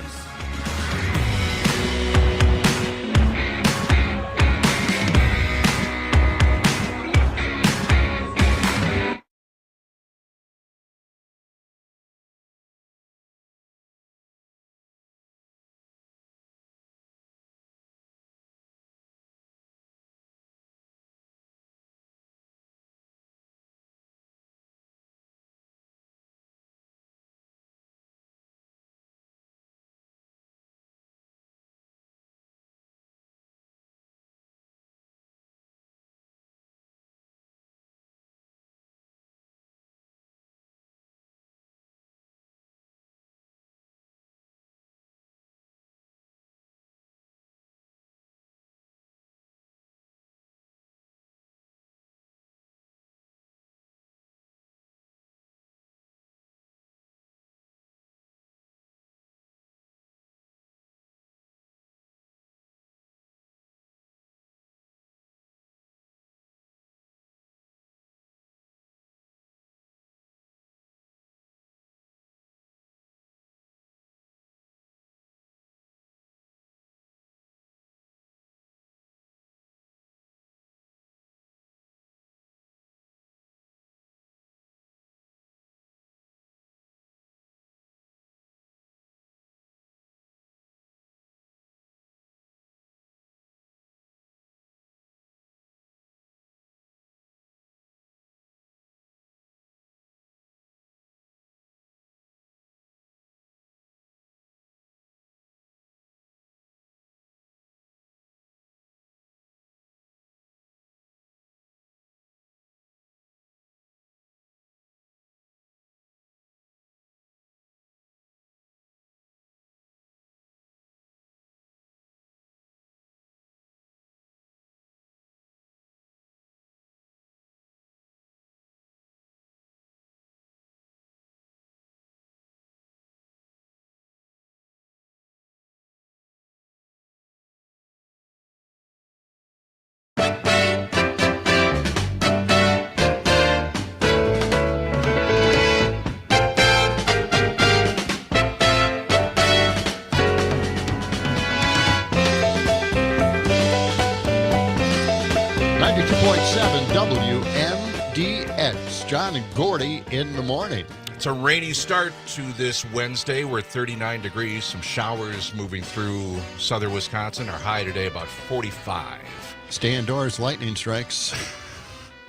WMDX. John and Gordy in the morning. It's a rainy start to this Wednesday. We're 39 degrees. Some showers moving through southern Wisconsin. Our high today about 45. Stay indoors, lightning strikes.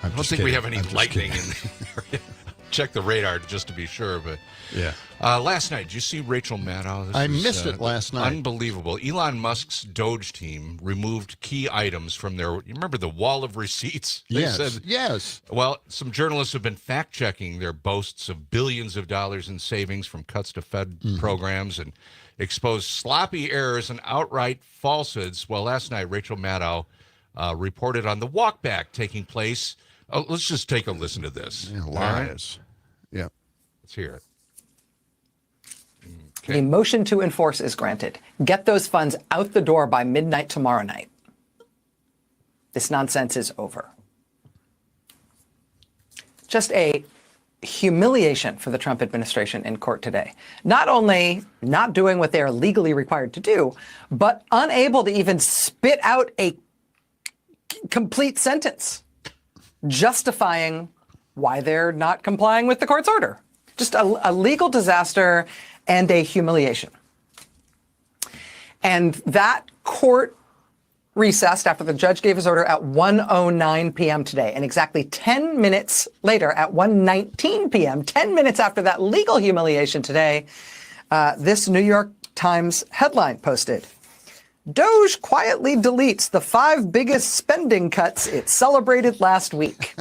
I don't think we have any lightning in the area. Check the radar just to be sure, but yeah. Last night, did you see Rachel Maddow? I missed it last night. Unbelievable. Elon Musk's Doge team removed key items from their, you remember the wall of receipts? They said, yes. Well, some journalists have been fact-checking their boasts of billions of dollars in savings from cuts to Fed programs and exposed sloppy errors and outright falsehoods. Well, last night, Rachel Maddow reported on the walkback taking place. Oh, let's just take a listen to this. Yeah, lies. Right? Yeah. Let's hear it. Okay. A motion to enforce is granted. Get those funds out the door by midnight tomorrow night. This nonsense is over. Just a humiliation for the Trump administration in court today. Not only not doing what they're legally required to do, but unable to even spit out a complete sentence justifying why they're not complying with the court's order. Just a legal disaster and a humiliation. And that court recessed after the judge gave his order at 1:09 p.m. today. And exactly 10 minutes later, at 1:19 p.m., 10 minutes after that legal humiliation today, this New York Times headline posted, Doge quietly deletes the 5 biggest spending cuts it celebrated last week.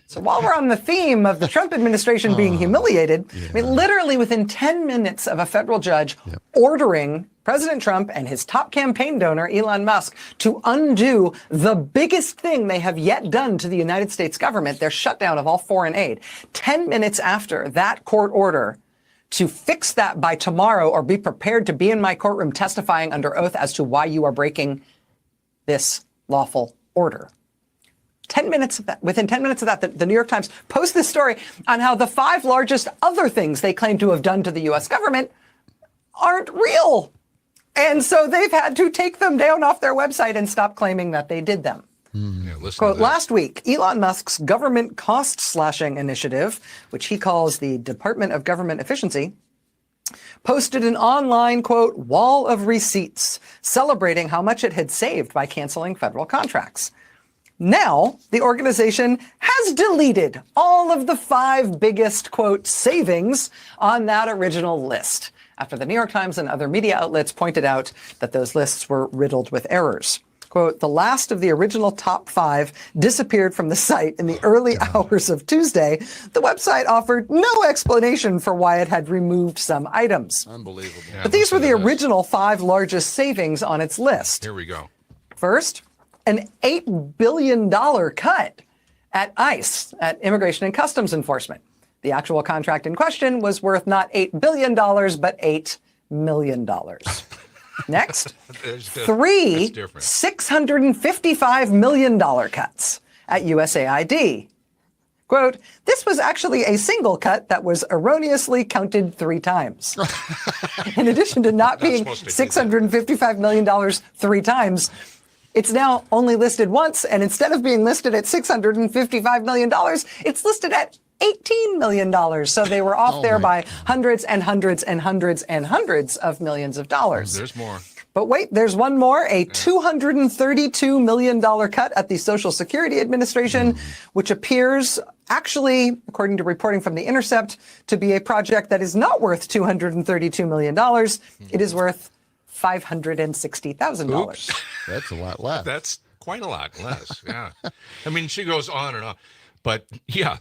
So while we're on the theme of the Trump administration being humiliated, I mean, literally within 10 minutes of a federal judge ordering President Trump and his top campaign donor, Elon Musk, to undo the biggest thing they have yet done to the United States government, their shutdown of all foreign aid. 10 minutes after that court order to fix that by tomorrow or be prepared to be in my courtroom testifying under oath as to why you are breaking this lawful order. 10 minutes of that, within 10 minutes of that, the New York Times posts this story on how the 5 largest other things they claim to have done to the U.S. government aren't real. And so they've had to take them down off their website and stop claiming that they did them. Yeah, Quote, last week, Elon Musk's government cost-slashing initiative, which he calls the Department of Government Efficiency, posted an online, quote, wall of receipts celebrating how much it had saved by canceling federal contracts. Now, the organization has deleted all of the 5 biggest, quote, savings on that original list, after the New York Times and other media outlets pointed out that those lists were riddled with errors. Quote, the last of the original top 5 disappeared from the site in the early hours of Tuesday. The website offered no explanation for why it had removed some items. Unbelievable. Yeah, But these were the original 5 largest savings on its list. Here we go. First, an $8 billion cut at ICE, at Immigration and Customs Enforcement. The actual contract in question was worth not $8 billion, but $8 million. Next, 3 $655 million cuts at USAID. Quote, this was actually a single cut that was erroneously counted 3 times. In addition to not being $655 million 3 times, it's now only listed once, and instead of being listed at $655 million, it's listed at $18 million. So they were off there by hundreds and hundreds and hundreds and hundreds of millions of dollars. There's more. But wait, there's one more, a $232 million cut at the Social Security Administration, which appears actually, according to reporting from The Intercept, to be a project that is not worth $232 million. It is worth $560,000. Oops. That's a lot less. That's quite a lot less, yeah. I mean, she goes on and on. But, yeah,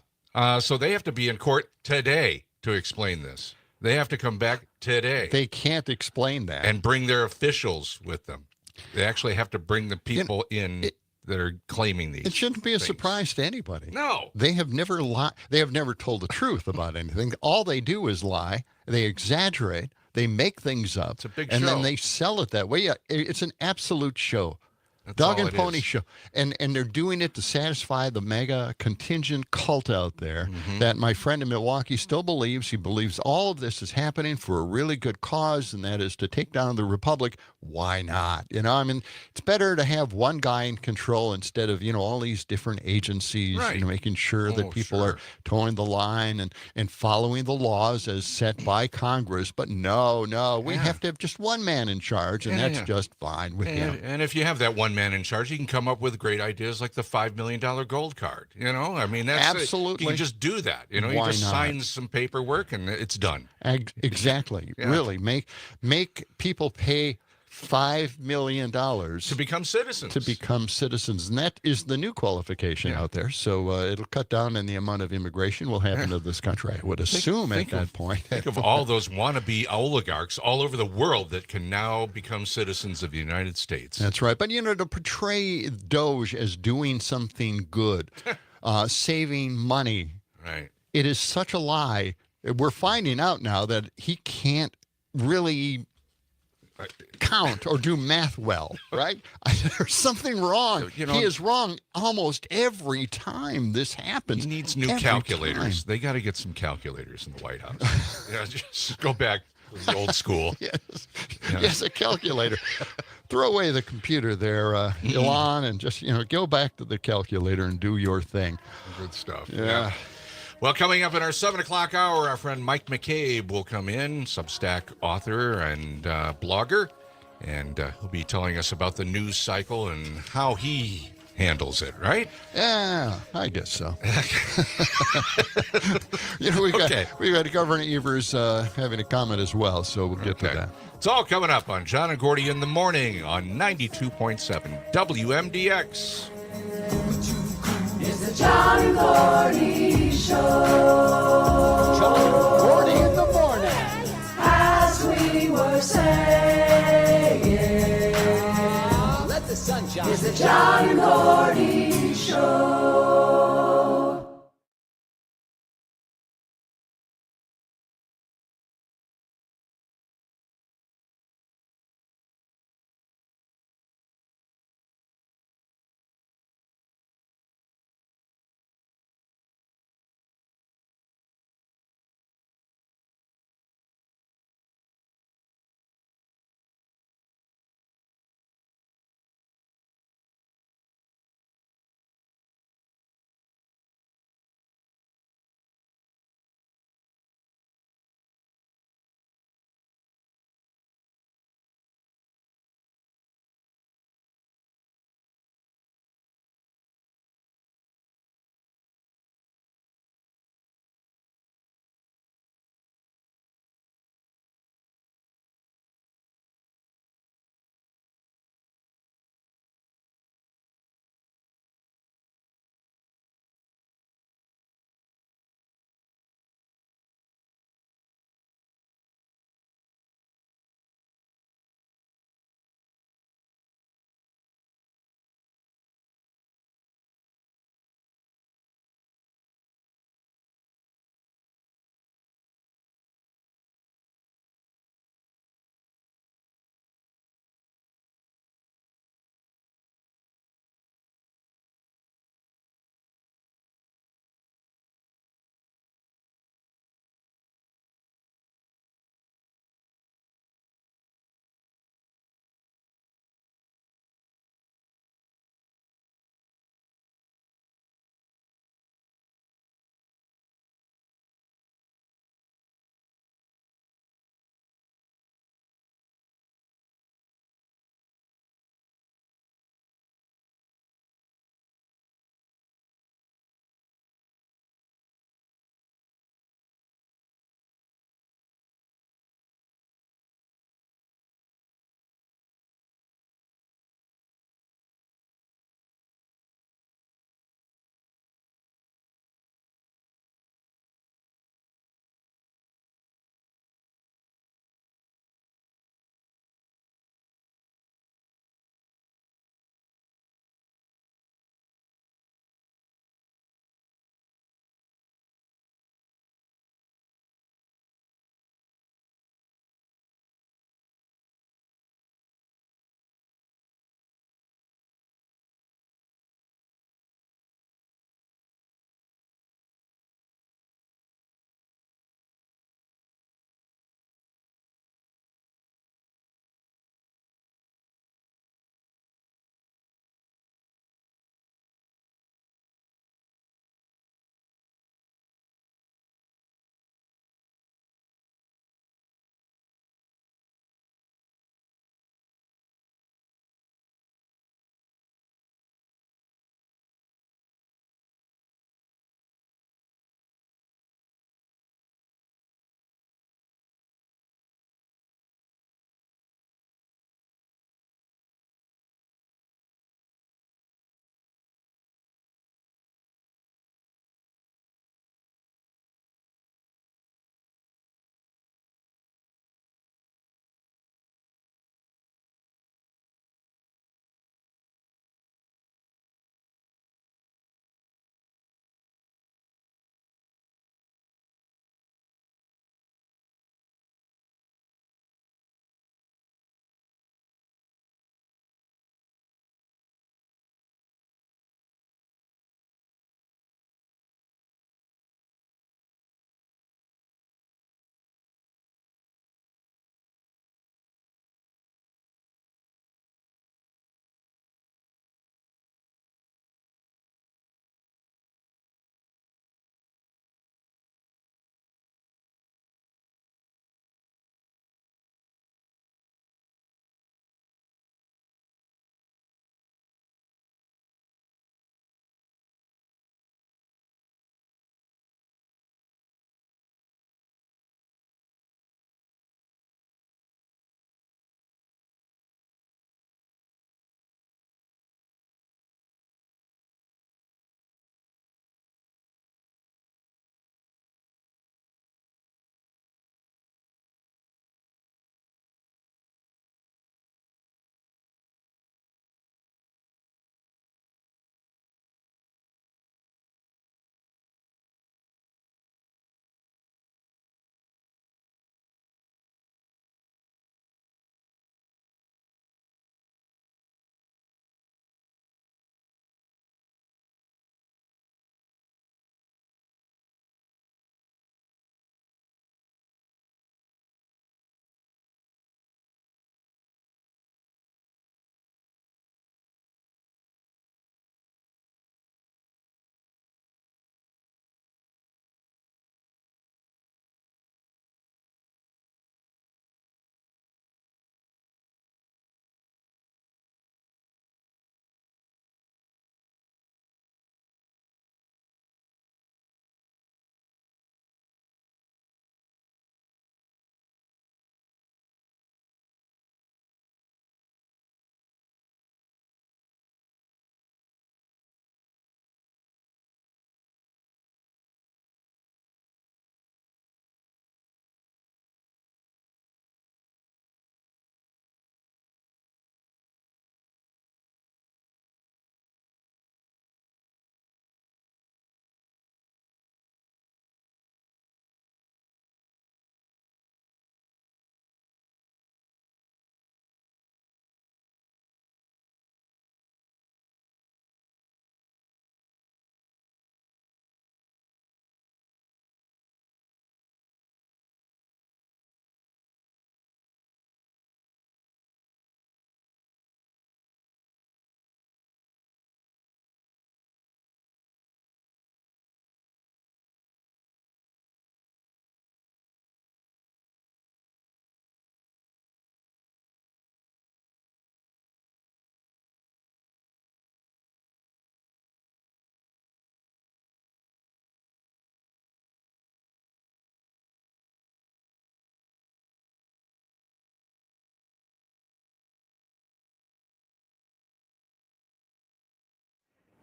so they have to be in court today to explain this. They have to come back today. They can't explain that. And bring their officials with them. They actually have to bring the people that are claiming these. It shouldn't be a things. Surprise to anybody. No. They have never lied. They have never told the truth about anything. All they do is lie. They exaggerate. They make things up. It's a big and show. then they sell it that way. Yeah, it's an absolute show. That's Dog all and it pony is. show. And they're doing it to satisfy the mega contingent cult out there that my friend in Milwaukee still believes. He believes all of this is happening for a really good cause, and that is to take down the Republic. Why not? You know, I mean, it's better to have one guy in control instead of, all these different agencies, Right. making sure that people are towing the line and following the laws as set by Congress. But no, we have to have just one man in charge, and that's just fine with him. And if you have that one man in charge, he can come up with great ideas like the $5 million gold card. I mean, that's Absolutely. You can just do that. You Why just not? sign some paperwork and it's done. Exactly. Yeah. Really, make people pay $5 million To become citizens. And that is the new qualification out there. So it'll cut down on the amount of immigration will happen to this country, I would assume at that point. Think of all those wannabe oligarchs all over the world that can now become citizens of the United States. That's right. But, to portray Doge as doing something good, saving money, Right. it is such a lie. We're finding out now that he can't really count or do math well, right? There's something wrong. He is wrong almost every time this happens. He needs new calculators. They got to get some calculators in the White House. Just go back to the old school. Yes, a calculator. Throw away the computer there, Elon, and just, go back to the calculator and do your thing. Good stuff. Yeah. Well, coming up in our 7 o'clock hour, our friend Mike McCabe will come in, Substack author and blogger, and he'll be telling us about the news cycle and how he handles it, right? Yeah, I guess so. we got Governor Evers having a comment as well, so we'll get to that. It's all coming up on John and Gordy in the Morning on 92.7 WMDX. It's the John and Gordy Show. John and Gordy in the morning. As we were saying, let the sun shine. It's the John and Gordy Show.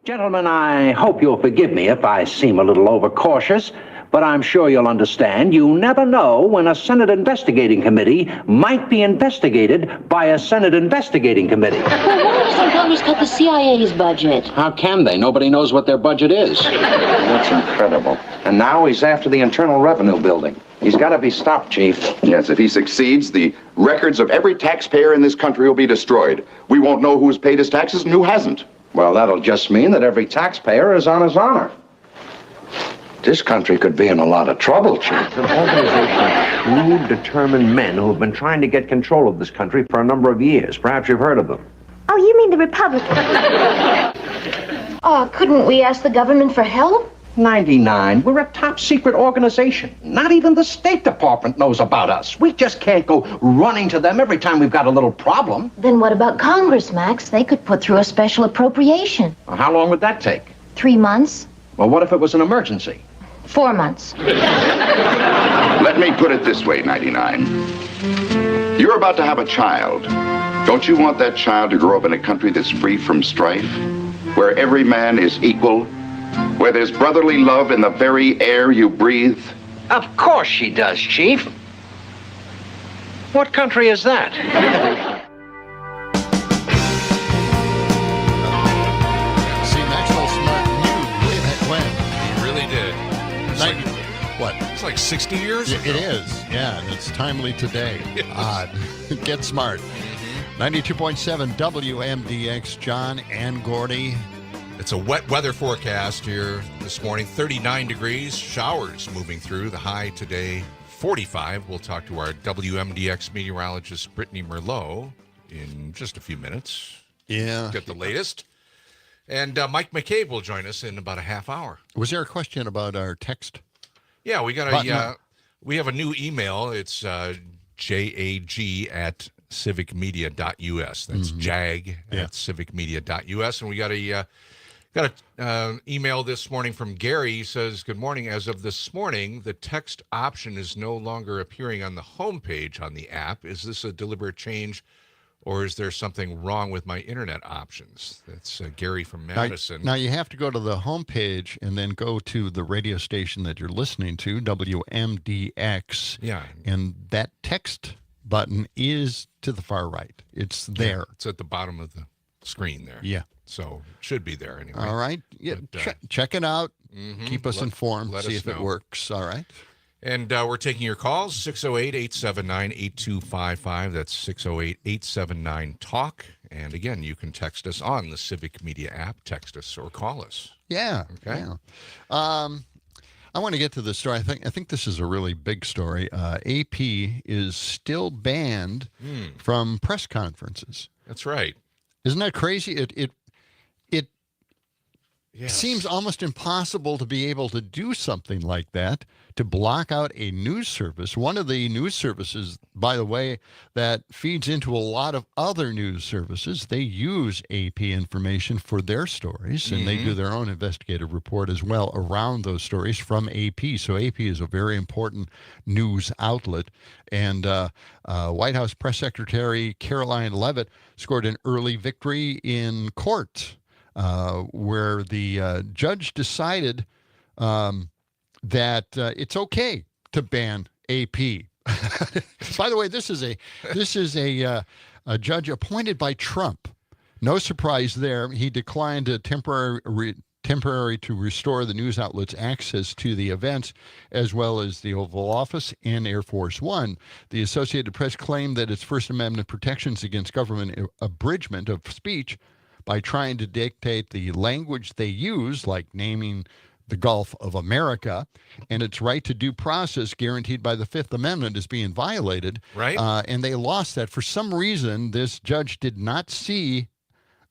Gentlemen, I hope you'll forgive me if I seem a little overcautious, but I'm sure you'll understand you never know when a Senate investigating committee might be investigated by a Senate investigating committee. Well, why doesn't Congress cut the CIA's budget? How can they? Nobody knows what their budget is. That's incredible. And now he's after the Internal Revenue building. He's got to be stopped, Chief. Yes, if he succeeds, the records of every taxpayer in this country will be destroyed. We won't know who's paid his taxes and who hasn't. Well, that'll just mean that every taxpayer is on his honor. This country could be in a lot of trouble, Chief. It's an organization of shrewd, determined men who have been trying to get control of this country for a number of years. Perhaps you've heard of them. Oh, you mean the Republicans? Oh, couldn't we ask the government for help? 99. We're a top-secret organization. Not even the State Department knows about us. We just can't go running to them every time we've got a little problem. Then what about Congress, Max? They could put through a special appropriation. Well, how long would that take? 3 months? Well, what if it was an emergency? 4 months. Let me put it this way, 99. You're about to have a child. Don't you want that child to grow up in a country that's free from strife? Where every man is equal? Where there's brotherly love in the very air you breathe? Of course she does, Chief. What country is that? See, Maxwell Smart knew way back when. He really did. It's like 60 years ago. It is, yeah, and it's timely today. Get smart. 92.7 WMDX, John and Gordy. It's a wet weather forecast here this morning. 39 degrees, showers moving through. The high today, 45. We'll talk to our WMDX meteorologist, Brittany Merlot, in just a few minutes. Yeah. Get the latest. And Mike McCabe will join us in about a half hour. Was there a question about our text? Yeah, we got we have a new email. It's jag@civicmedia.us. That's jag at civicmedia.us. And we got a email this morning from Gary. He says, good morning. As of this morning, the text option is no longer appearing on the homepage on the app. Is this a deliberate change, or is there something wrong with my internet options? That's Gary from Madison. Now you have to go to the homepage and then go to the radio station that you're listening to, WMDX. Yeah. And that text button is to the far right. It's there. Yeah, it's at the bottom of the screen there. Yeah. So it should be there anyway. All right. Yeah, But, check it out. Keep us informed. let See us if it know. works. All right. And we're taking your calls, 608-879-8255. That's 608-879-TALK. And again, you can text us on the Civic Media app. Text us or call us. Yeah. Okay. Yeah. I want to get to this story. I think this is a really big story. AP is still banned from press conferences. That's right. Isn't that crazy? It Yes. seems almost impossible to be able to do something like that, to block out a news service. One of the news services, by the way, that feeds into a lot of other news services. They use AP information for their stories, and they do their own investigative report as well around those stories from AP. So AP is a very important news outlet. And White House Press Secretary Caroline Leavitt scored an early victory in court, where the judge decided that it's okay to ban AP. By the way, this is a judge appointed by Trump. No surprise there. He declined a temporary to restore the news outlets access to the events, as well as the Oval Office and Air Force One. The Associated Press claimed that its First Amendment protections against government abridgment of speech by trying to dictate the language they use, like naming the Gulf of America, and its right to due process guaranteed by the Fifth Amendment is being violated. Right. And they lost that. For some reason, this judge did not see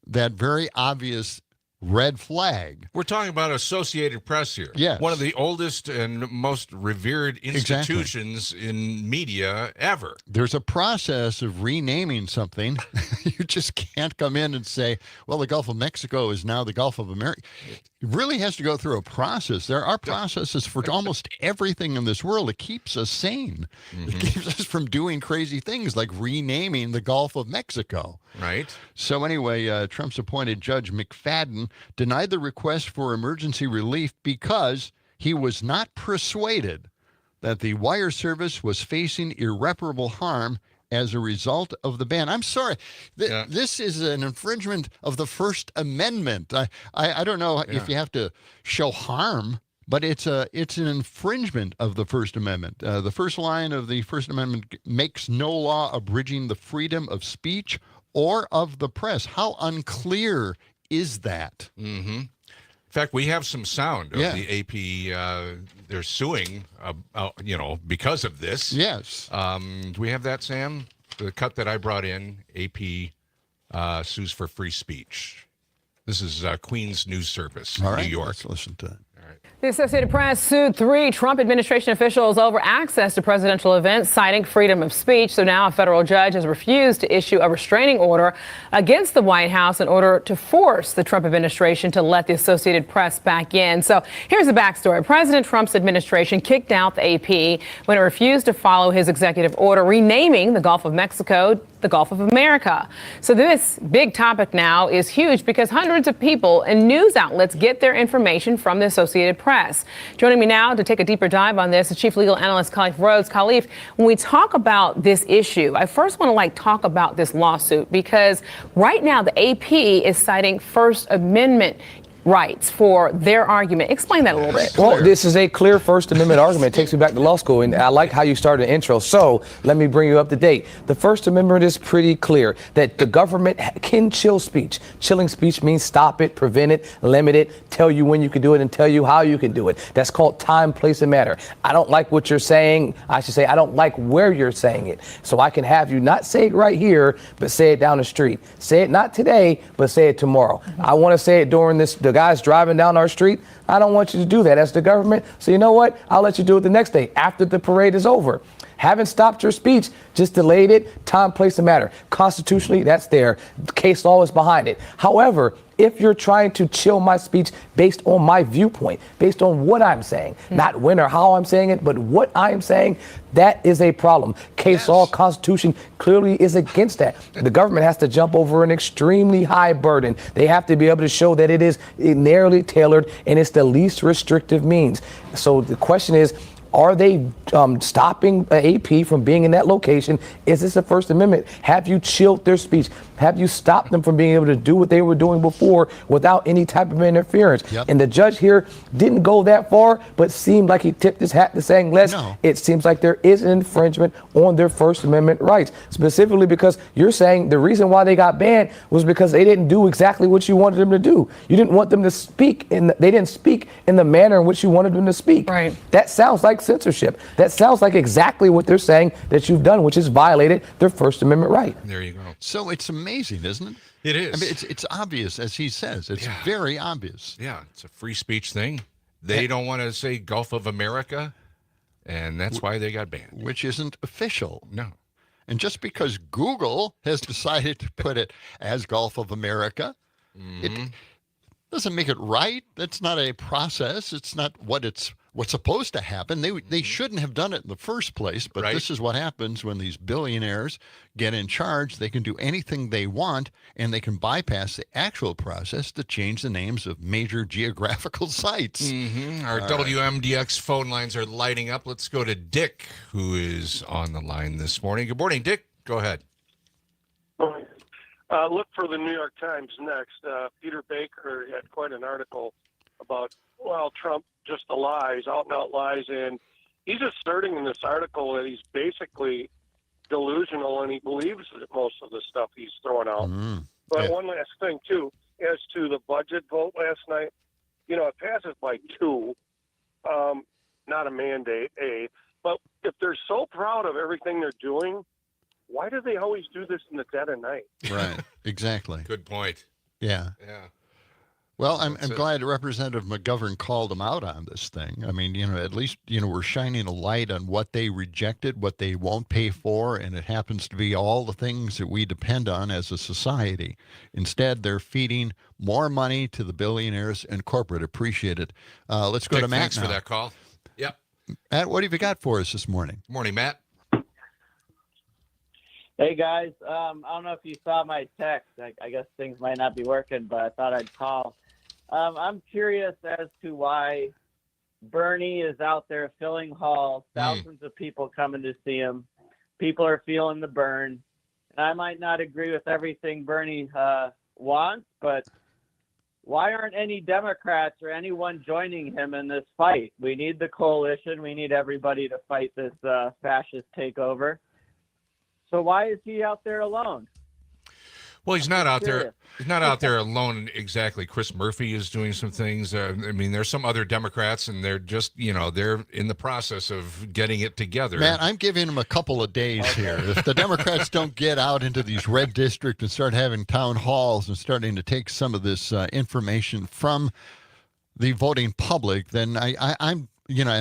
that very obvious red flag. We're talking about Associated Press here. Yes. One of the oldest and most revered institutions in media ever. There's a process of renaming something. You just can't come in and say, well, the Gulf of Mexico is now the Gulf of America. It really has to go through a process. There are processes for almost everything in this world. It keeps us sane. It keeps us from doing crazy things like renaming the Gulf of Mexico. Right. So anyway, Trump's appointed Judge McFadden denied the request for emergency relief because he was not persuaded that the wire service was facing irreparable harm as a result of the ban. I'm sorry. This is an infringement of the First Amendment. I don't know if you have to show harm, but it's an infringement of the First Amendment. The first line of the First Amendment makes no law abridging the freedom of speech or of the press. How unclear is that? Mm-hmm. In fact, we have some sound of the AP. They're suing, because of this. Yes. Do we have that, Sam? The cut that I brought in, AP sues for free speech. This is Queens News Service, All right, New York. Let's listen to it. The Associated Press sued 3 Trump administration officials over access to presidential events, citing freedom of speech. So now a federal judge has refused to issue a restraining order against the White House in order to force the Trump administration to let the Associated Press back in. So here's the backstory. President Trump's administration kicked out the AP when it refused to follow his executive order renaming the Gulf of Mexico the Gulf of America. So this big topic now is huge because hundreds of people and news outlets get their information from the Associated Press. Joining me now to take a deeper dive on this is Chief Legal Analyst Khalif Rhodes. Khalif, when we talk about this issue, I first want to talk about this lawsuit because right now the AP is citing First Amendment rights for their argument. Explain that a little bit. Well, this is a clear First Amendment argument. It takes me back to law school, and I like how you started the intro. So let me bring you up to date. The First Amendment is pretty clear that the government can chill speech. Chilling speech means stop it, prevent it, limit it, tell you when you can do it, and tell you how you can do it. That's called time, place, and matter. I don't like what you're saying. I should say I don't like where you're saying it. So I can have you not say it right here, but say it down the street. Say it not today, but say it tomorrow. I want to say it during the guys driving down our street. I don't want you to do that. That's the government. So you know what? I'll let you do it the next day after the parade is over. Haven't stopped your speech, just delayed it. Time, place, and matter. Constitutionally, that's there. Case law is behind it. However, if you're trying to chill my speech based on my viewpoint, based on what I'm saying, not when or how I'm saying it, but what I'm saying, that is a problem. Case law, Constitution clearly is against that. The government has to jump over an extremely high burden. They have to be able to show that it is narrowly tailored and it's the least restrictive means. So the question is, are they stopping AP from being in that location? Is this a First Amendment? Have you chilled their speech? Have you stopped them from being able to do what they were doing before without any type of interference? Yep. And the judge here didn't go that far, but seemed like he tipped his hat to saying less. No. It seems like there is an infringement on their First Amendment rights, specifically because you're saying the reason why they got banned was because they didn't do exactly what you wanted them to do. You didn't want them to speak, they didn't speak in the manner in which you wanted them to speak. Right. That sounds like censorship. That sounds like exactly what they're saying that you've done, which is violated their First Amendment right. There you go. So it's amazing, isn't it? It is. I mean, it's obvious, as he says. It's very obvious. Yeah, it's a free speech thing. They don't want to say Gulf of America, and that's why they got banned. Which isn't official. No. And just because Google has decided to put it as Gulf of America, it doesn't make it right. That's not a process. It's not what's supposed to happen. They shouldn't have done it in the first place, but this is what happens when these billionaires get in charge. They can do anything they want, and they can bypass the actual process to change the names of major geographical sites. Our WMDX phone lines are lighting up. Let's go to Dick, who is on the line this morning. Good morning, Dick. Go ahead. Look for the New York Times next. Peter Baker had quite an article about, Trump just lies, out and out lies, and he's asserting in this article that he's basically delusional and he believes most of the stuff he's throwing out. But one last thing, too, as to the budget vote last night, it passes by 2, not a mandate, but if they're so proud of everything they're doing, why do they always do this in the dead of night? Right, exactly. Good point. Yeah. Yeah. Well, I'm glad Representative McGovern called them out on this thing. I mean, at least, we're shining a light on what they rejected, what they won't pay for, and it happens to be all the things that we depend on as a society. Instead, they're feeding more money to the billionaires and corporate. Appreciate it. Let's go to Matt Thanks now. for that call. Yep. Matt, what have you got for us this morning? Morning, Matt. Hey, guys. I don't know if you saw my text. I guess things might not be working, but I thought I'd call. I'm curious as to why Bernie is out there filling halls, thousands of people coming to see him. People are feeling the burn. And I might not agree with everything Bernie wants, but why aren't any Democrats or anyone joining him in this fight? We need the coalition. We need everybody to fight this fascist takeover. So why is he out there alone? Well, he's not out there. He's not out there alone exactly. Chris Murphy is doing some things. I mean, there's some other Democrats, and they're just, they're in the process of getting it together. Man, I'm giving them a couple of days here. If the Democrats don't get out into these red districts and start having town halls and starting to take some of this information from the voting public, then I'm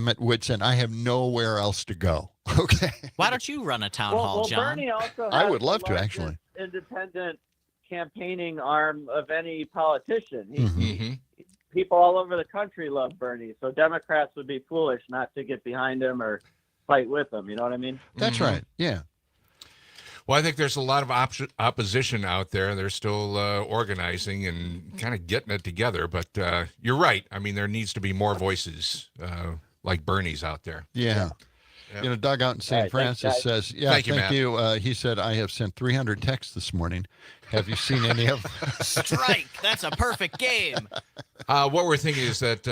at wit's end. I have nowhere else to go. Okay. Why don't you run a town hall, John? Bernie also I has would love the to, largest actually. independent campaigning arm of any politician. Mm-hmm. People all over the country love Bernie, so Democrats would be foolish not to get behind him or fight with him. You know what I mean? That's right. Yeah. Well, I think there's a lot of opposition out there. They're still organizing and kind of getting it together. But you're right. I mean, there needs to be more voices like Bernie's out there. Yeah. Yeah. Doug out in St. Francis says, Thank you, Matt. He said, I have sent 300 texts this morning. Have you seen any of them? Strike. That's a perfect game. What we're thinking is that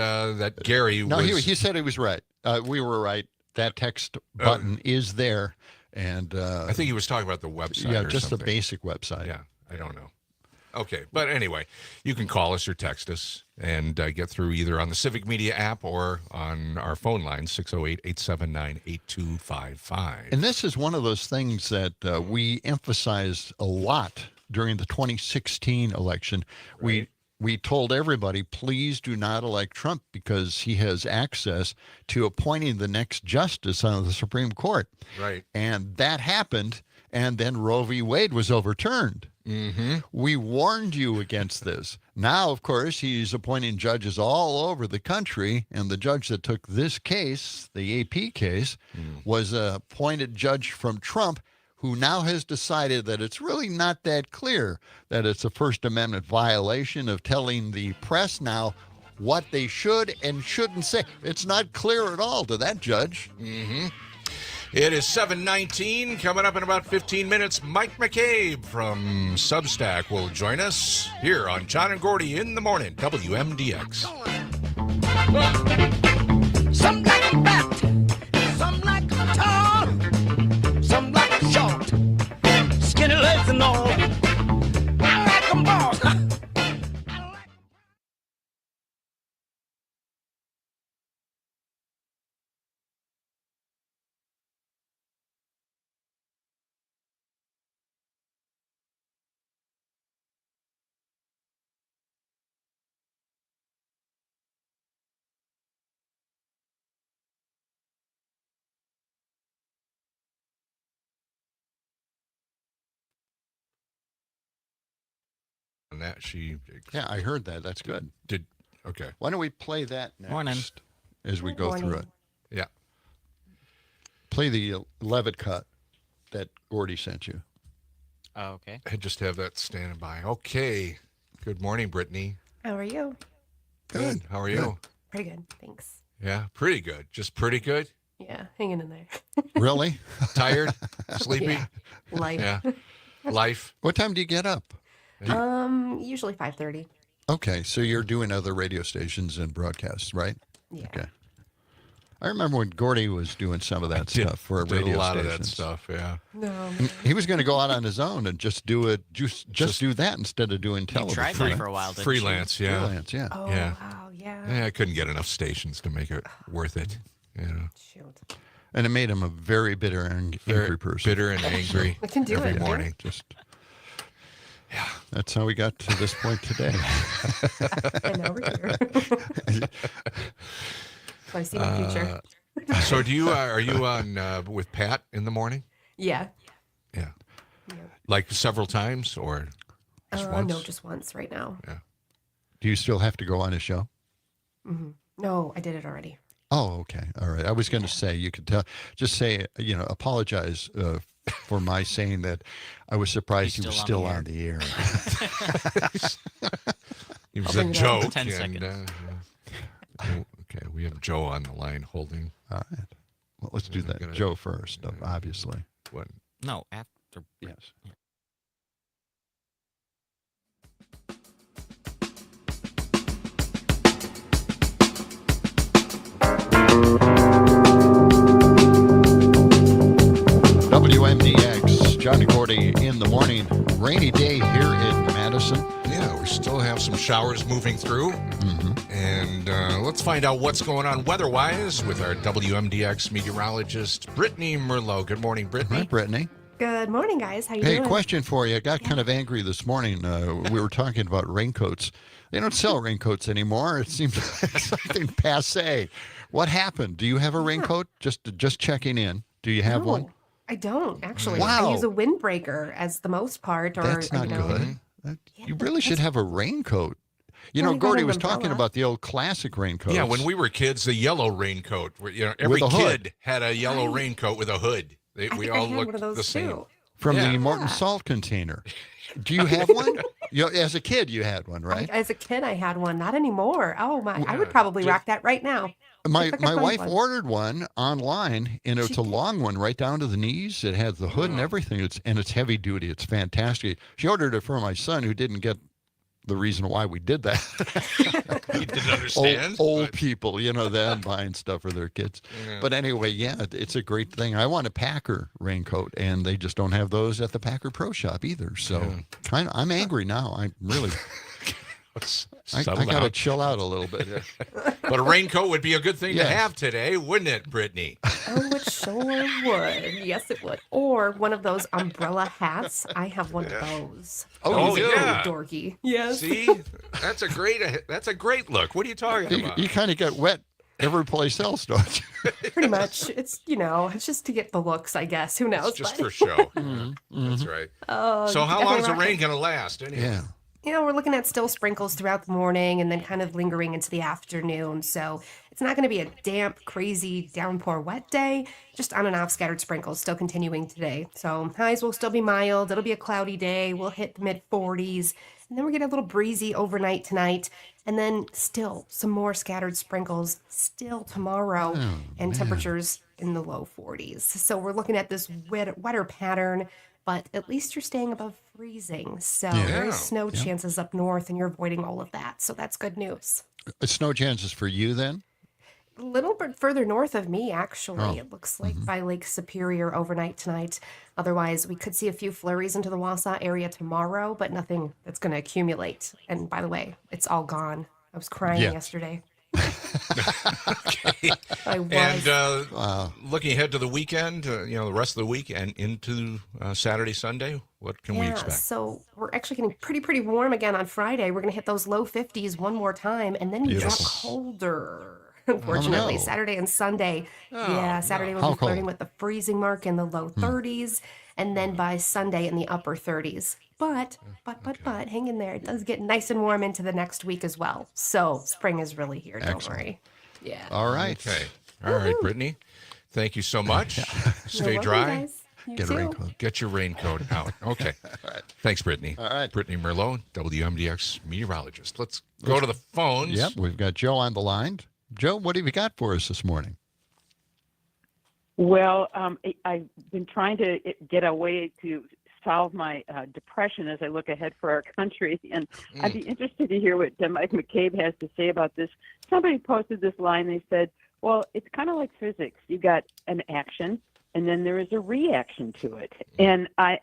Gary No, was... he said he was right. We were right. That text button is there. And I think he was talking about the website. Yeah, or just something. the basic website. Yeah, I don't know. Okay, but anyway, you can call us or text us and get through either on the Civic Media app or on our phone line, 608-879-8255. And this is one of those things that we emphasized a lot during the 2016 election. Right. We told everybody, please do not elect Trump because he has access to appointing the next justice on the Supreme Court. Right. And that happened, and then Roe v. Wade was overturned. Mm-hmm. We warned you against this. Now, of course, he's appointing judges all over the country, and the judge that took this case, the AP case, was a appointed judge from Trump, who now has decided that it's really not that clear that it's a First Amendment violation of telling the press now what they should and shouldn't say. It's not clear at all to that judge. Mm-hmm. It is 7:19. Coming up in about 15 minutes, Mike McCabe from Substack will join us here on John and Gordy in the Morning, WMDX. Some like them fat, some like them tall, some like them short, skinny legs and all. I like them all. And that Yeah, I heard that. That's good. Okay. Why don't we play that next Morning. as we go through it? Yeah. Play the Levitt cut that Gordy sent you. Oh, okay. I just have that standing by. Okay. Good morning, Brittany. How are you? Good. How are you? Pretty good, thanks. Yeah, pretty good. Just pretty good? Yeah, hanging in there. Really? Tired? Sleepy? Yeah. Life. Yeah. Life? What time do you get up? Usually 5:30. Okay, so you're doing other radio stations and broadcasts, right? Yeah. Okay. I remember when Gordy was doing some of that stuff for a radio a lot station. of that stuff, yeah. No. He was going to go out on his own and just do it, just do that instead of doing television. tried that for a while, didn't Freelance, you? yeah. Freelance, yeah. Oh, Yeah. wow, yeah. Yeah, I couldn't get enough stations to make it worth it. You know. Shoot. And it made him a very bitter and angry person. Bitter and angry I can do every it, yeah. morning. Just, yeah. That's how we got to this point today. And now we're here. So I see my future. So are you on with Pat in the morning? Yeah. Yeah. Like several times or just once? No, just once right now. Yeah. Do you still have to go on his show? Mm-hmm. No, I did it already. Oh, okay. All right. I was going to say, you could tell, just say, apologize for my saying that I was surprised he was still on the air. It was I'll a bring it joke. up. 10 seconds. Okay, we have Joe on the line holding. All right. Well, let's do that. Joe first, obviously. What? No, after. Yes. WMDX, John and Gordy in the morning. Rainy day here in Madison. Yeah, we still have some showers moving through. And let's find out what's going on weather-wise with our WMDX meteorologist, Brittany Merlot. Good morning, Brittany. Hi, Brittany. Good morning, guys. How you Hey, doing? question for you. I got kind of angry this morning. We were talking about raincoats. They don't sell raincoats anymore. It seems like something passe. What happened? Do you have a raincoat? Just checking in. Do you have one? I don't, actually. Wow. I use a windbreaker as the most part. Or, That's not good. You really should have a raincoat. You Well, know, you got Gordy an was talking umbrella. about the old classic raincoats. Yeah, when we were kids, the yellow raincoat. Every With a hood. kid had a yellow raincoat with a hood. We think I all had looked one of those the same. too. From Yeah. the Morton salt container. Do you have one? As a kid, you had one, right? As a kid, I had one. Not anymore. Oh, my. I would probably rock that right now. My If I could find wife one. ordered one online, and it's a long one right down to the knees. It has the hood and everything. It's heavy duty. It's fantastic. She ordered it for my son, who didn't get the reason why we did that. He didn't understand. Old people, they're buying stuff for their kids. Yeah. But anyway, yeah, it's a great thing. I want a Packer raincoat, and they just don't have those at the Packer Pro Shop either. So I'm angry now. I'm really. I got to chill out a little bit. But a raincoat would be a good thing to Yes. have today, wouldn't it, Brittany? Oh, it sure would. Yes, it would. Or one of those umbrella hats. I have one of those. Oh, Those are yeah. dorky. Yes. See, that's a great look. What are you talking about? You kind of get wet every place else, don't you? Pretty much. It's just to get the looks, I guess. Who knows? It's just but- for show. That's right. Oh, So how definitely long is the rock rain it. going to last? Anyway? Yeah. We're looking at still sprinkles throughout the morning and then kind of lingering into the afternoon. So it's not going to be a damp, crazy downpour wet day, just on and off scattered sprinkles still continuing today. So highs will still be mild. It'll be a cloudy day. We'll hit the mid 40s. And then we're getting a little breezy overnight tonight. And then still some more scattered sprinkles still tomorrow and temperatures in the low 40s. So we're looking at this wetter pattern. But at least you're staying above freezing. So there's snow chances up north, and you're avoiding all of that. So that's good news. Snow chances for you then? A little bit further north of me, actually. Oh. It looks like by Lake Superior overnight tonight. Otherwise, we could see a few flurries into the Wausau area tomorrow, but nothing that's going to accumulate. And by the way, it's all gone. I was crying yesterday. I was. And looking ahead to the weekend, the rest of the week and into Saturday, Sunday, what can we expect? So we're actually getting pretty warm again on Friday. We're going to hit those low 50s one more time, and then we drop colder. Unfortunately, Saturday and Sunday. Saturday we'll be flirting with the freezing mark in the low 30s, and then by Sunday in the upper 30s. But hang in there. It does get nice and warm into the next week as well. So spring is really here. Don't worry. Yeah. All right. Okay. All right, Brittany. Thank you so much. Stay You're welcome, dry. guys. You Get a too. raincoat. Get your raincoat out. Okay. All right. Thanks, Brittany. All right. Brittany Merlot, WMDX meteorologist. Let's go to the phones. Yep, we've got Joe on the line. Joe, what have you got for us this morning? Well, I've been trying to get a way to solve my depression as I look ahead for our country, and I'd be interested to hear what Mike McCabe has to say about this. Somebody posted this line. They said, well, it's kind of like physics. You got an action, and then there is a reaction to it. And I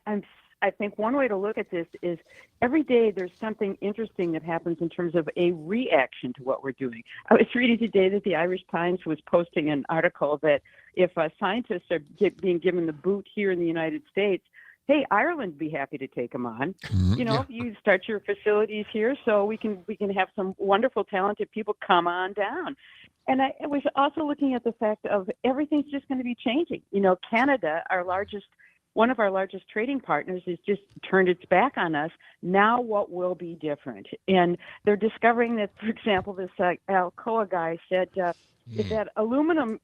think one way to look at this is every day there's something interesting that happens in terms of a reaction to what we're doing. I was reading today that the Irish Times was posting an article that if scientists are being given the boot here in the United States, hey, Ireland would be happy to take them on. You start your facilities here so we can have some wonderful, talented people come on down. And I was also looking at the fact of everything's just going to be changing. Canada, one of our largest trading partners, has just turned its back on us. Now what will be different? And they're discovering that, for example, this Alcoa guy said if that aluminum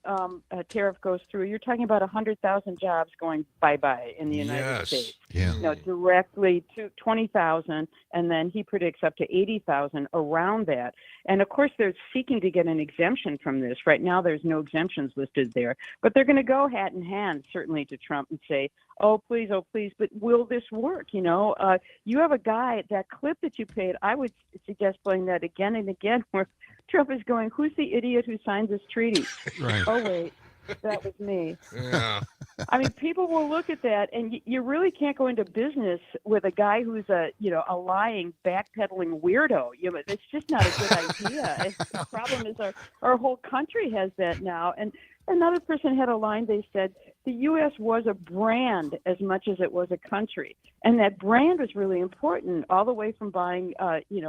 tariff goes through, you're talking about 100,000 jobs going bye-bye in the United States. Yeah. Directly to 20,000, and then he predicts up to 80,000 around that. And of course, they're seeking to get an exemption from this. Right now, there's no exemptions listed there, but they're going to go hat in hand, certainly, to Trump and say, oh, please, but will this work? You have a guy, that clip that you played, I would suggest playing that again and again, where Trump is going, who's the idiot who signed this treaty? Right. Oh, wait, that was me. Yeah. I mean, people will look at that, and you really can't go into business with a guy who's a lying, backpedaling weirdo. It's just not a good idea. The problem is our whole country has that now. And another person had a line. They said the U.S. was a brand as much as it was a country, and that brand was really important, all the way from buying,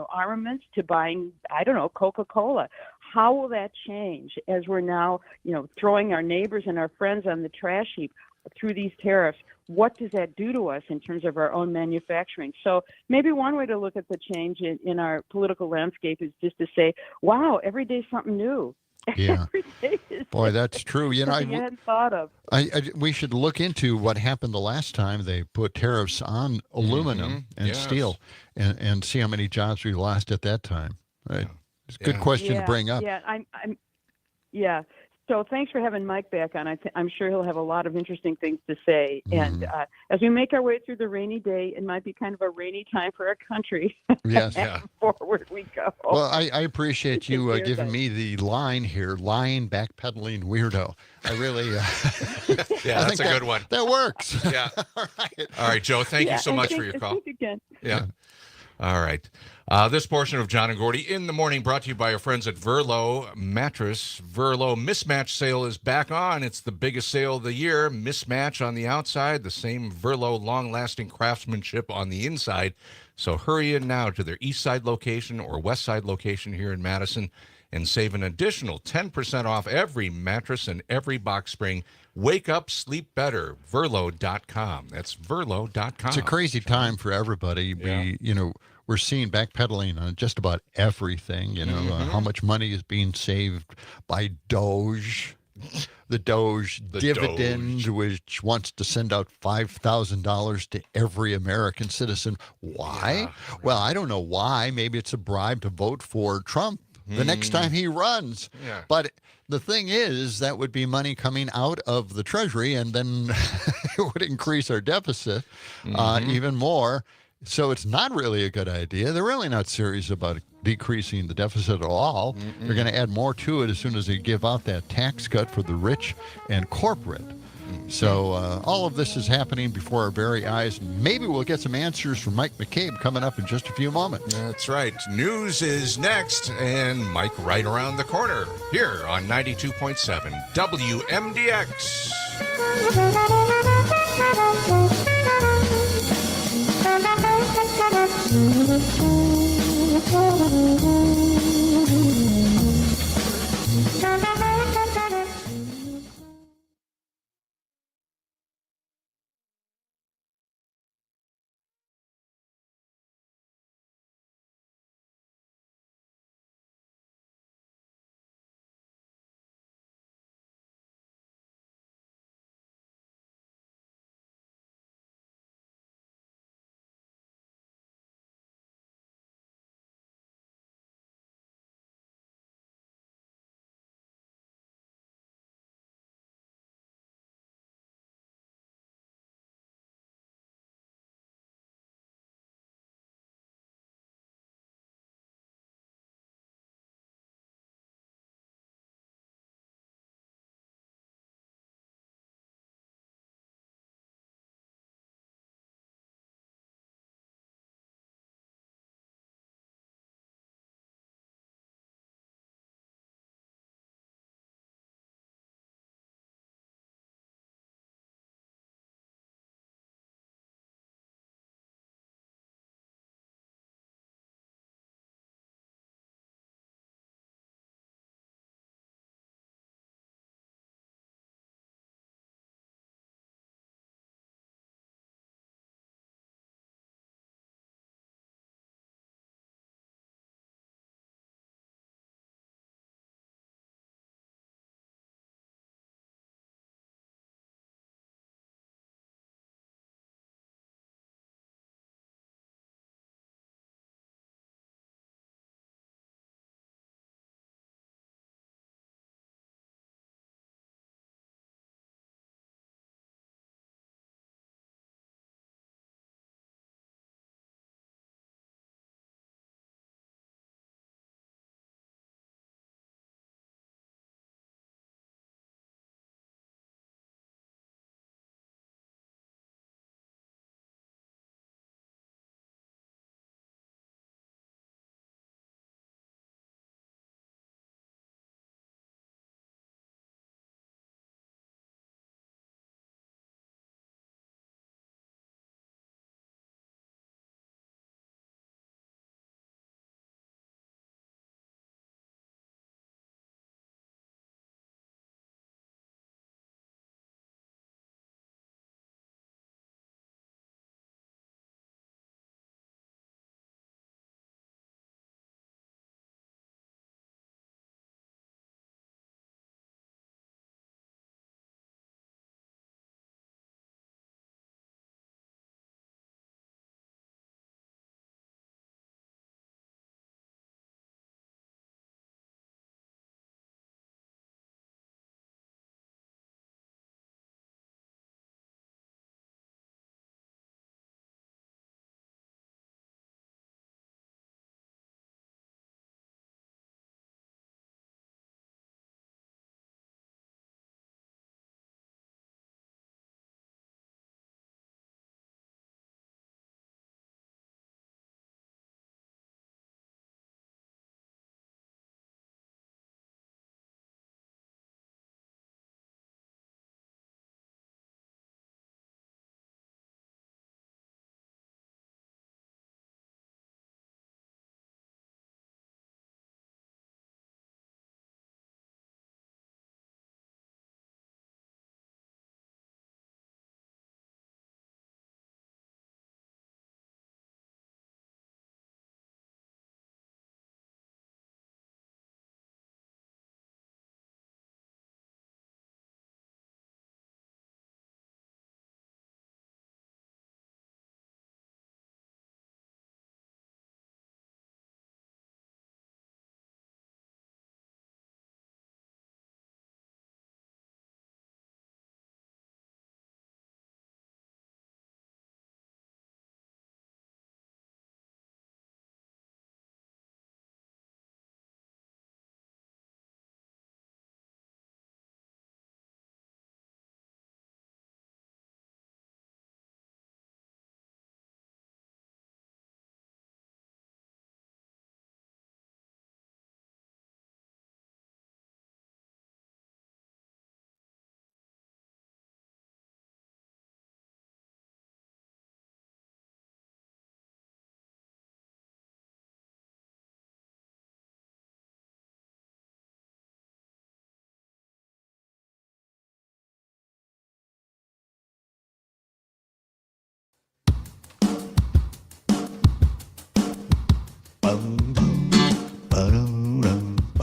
armaments to buying, Coca-Cola. How will that change as we're now, throwing our neighbors and our friends on the trash heap through these tariffs? What does that do to us in terms of our own manufacturing? So maybe one way to look at the change in our political landscape is just to say, wow, every day something new. Yeah. Every day is Boy, that's true. something I hadn't thought of. We should look into what happened the last time they put tariffs on aluminum and steel, and see how many jobs we lost at that time. Right. It's a good question to bring up. Yeah, So thanks for having Mike back on. I'm sure he'll have a lot of interesting things to say. Mm-hmm. And as we make our way through the rainy day, it might be kind of a rainy time for our country. Yes. And forward we go. Well, I appreciate you giving me the line here, lying, backpedaling weirdo. I really... yeah, that's a good one. That works. Yeah. All right, Joe, thank you so much for your call. Again. Yeah. All right. This portion of John and Gordy in the morning brought to you by our friends at Verlo Mattress. Verlo Mismatch Sale is back on. It's the biggest sale of the year. Mismatch on the outside, the same Verlo long-lasting craftsmanship on the inside. So hurry in now to their east side location or west side location here in Madison and save an additional 10% off every mattress and every box spring. Wake up, sleep better. Verlo.com. That's Verlo.com. It's a crazy time for everybody. We're seeing backpedaling on just about everything. How much money is being saved by Doge. The Doge dividend, which wants to send out $5,000 to every American citizen. Why? Yeah. Well, I don't know why. Maybe it's a bribe to vote for Trump the next time he runs. Yeah. But the thing is, that would be money coming out of the Treasury, and then it would increase our deficit even more. So it's not really a good idea. They're really not serious about decreasing the deficit at all. They're going to add more to it as soon as they give out that tax cut for the rich and corporate. So all of this is happening before our very eyes. Maybe we'll get some answers from Mike McCabe coming up in just a few moments. That's right. News is next, and Mike right around the corner here on 92.7 WMDX.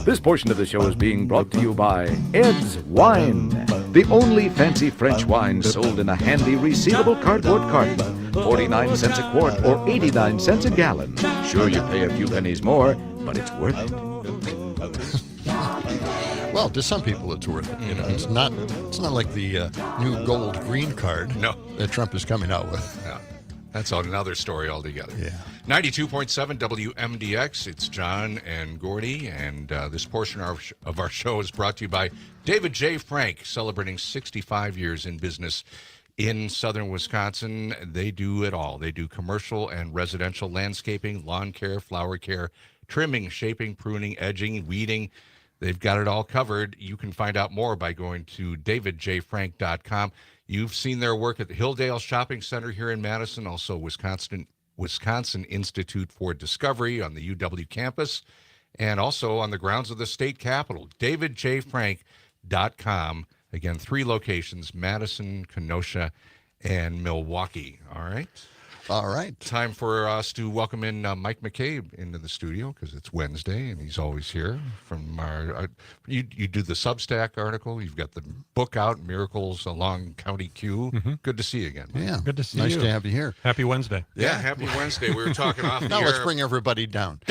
This portion of the show is being brought to you by Ed's Wine, the only fancy French wine sold in a handy resealable cardboard carton. 49 cents a quart or 89 cents a gallon. Sure, you pay a few pennies more, but it's worth it. Well, to some people, it's worth it. You know, it's not like the new gold green card that Trump is coming out with. Yeah. That's another story altogether. Yeah. 92.7 WMDX. It's John and Gordy, and this portion of our show is brought to you by David J. Frank, celebrating 65 years in business in southern Wisconsin. They do it all. They do commercial and residential landscaping, lawn care, flower care, trimming, shaping, pruning, edging, weeding. They've got it all covered. You can find out more by going to davidjfrank.com. You've seen their work at the Hilldale Shopping Center here in Madison, also Wisconsin Institute for Discovery on the UW campus, and also on the grounds of the state capitol, davidjfrank.com. Again, 3 locations, Madison, Kenosha, and Milwaukee. All right? All right. Time for us to welcome in Mike McCabe into the studio because it's Wednesday and he's always here. From our, you do the Substack article. You've got the book out, Miracles Along County Q. Mm-hmm. Good to see you again. Yeah. Good to see you. Nice to have you here. Happy Wednesday. Yeah, happy Wednesday. We were talking off the Now air. let's bring everybody down.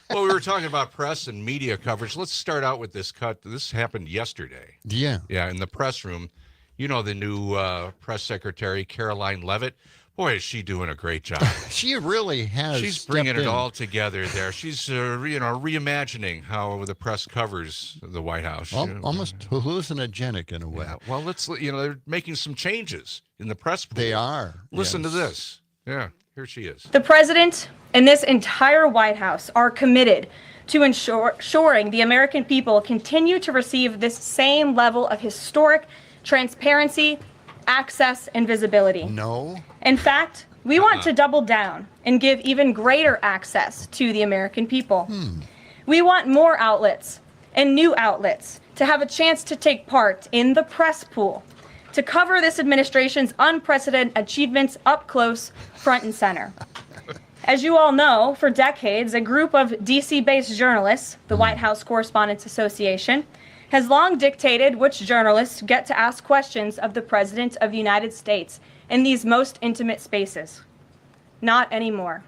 Well, we were talking about press and media coverage. Let's start out with this cut. This happened yesterday. Yeah. Yeah, in the press room. You know the new press secretary, Caroline Levitt. Boy, is she doing a great job. She really has. She's bringing stepped it in. all together there. She's, reimagining how the press covers the White House. Almost hallucinogenic in a way. Yeah. Well, they're making some changes in the press pool. They are. Listen yes. to this. Yeah, here she is. The president and this entire White House are committed to ensuring the American people continue to receive this same level of historic transparency, access, and visibility. No. In fact, we want to double down and give even greater access to the American people. We want more outlets and new outlets to have a chance to take part in the press pool, to cover this administration's unprecedented achievements up close, front and center. As you all know, for decades, a group of DC-based journalists, the White House Correspondents Association, has long dictated which journalists get to ask questions of the President of the United States in these most intimate spaces. Not anymore.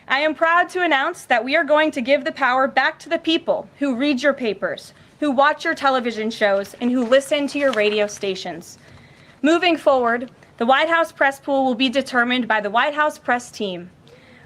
I am proud to announce that we are going to give the power back to the people who read your papers, who watch your television shows, and who listen to your radio stations. Moving forward, the White House press pool will be determined by the White House press team.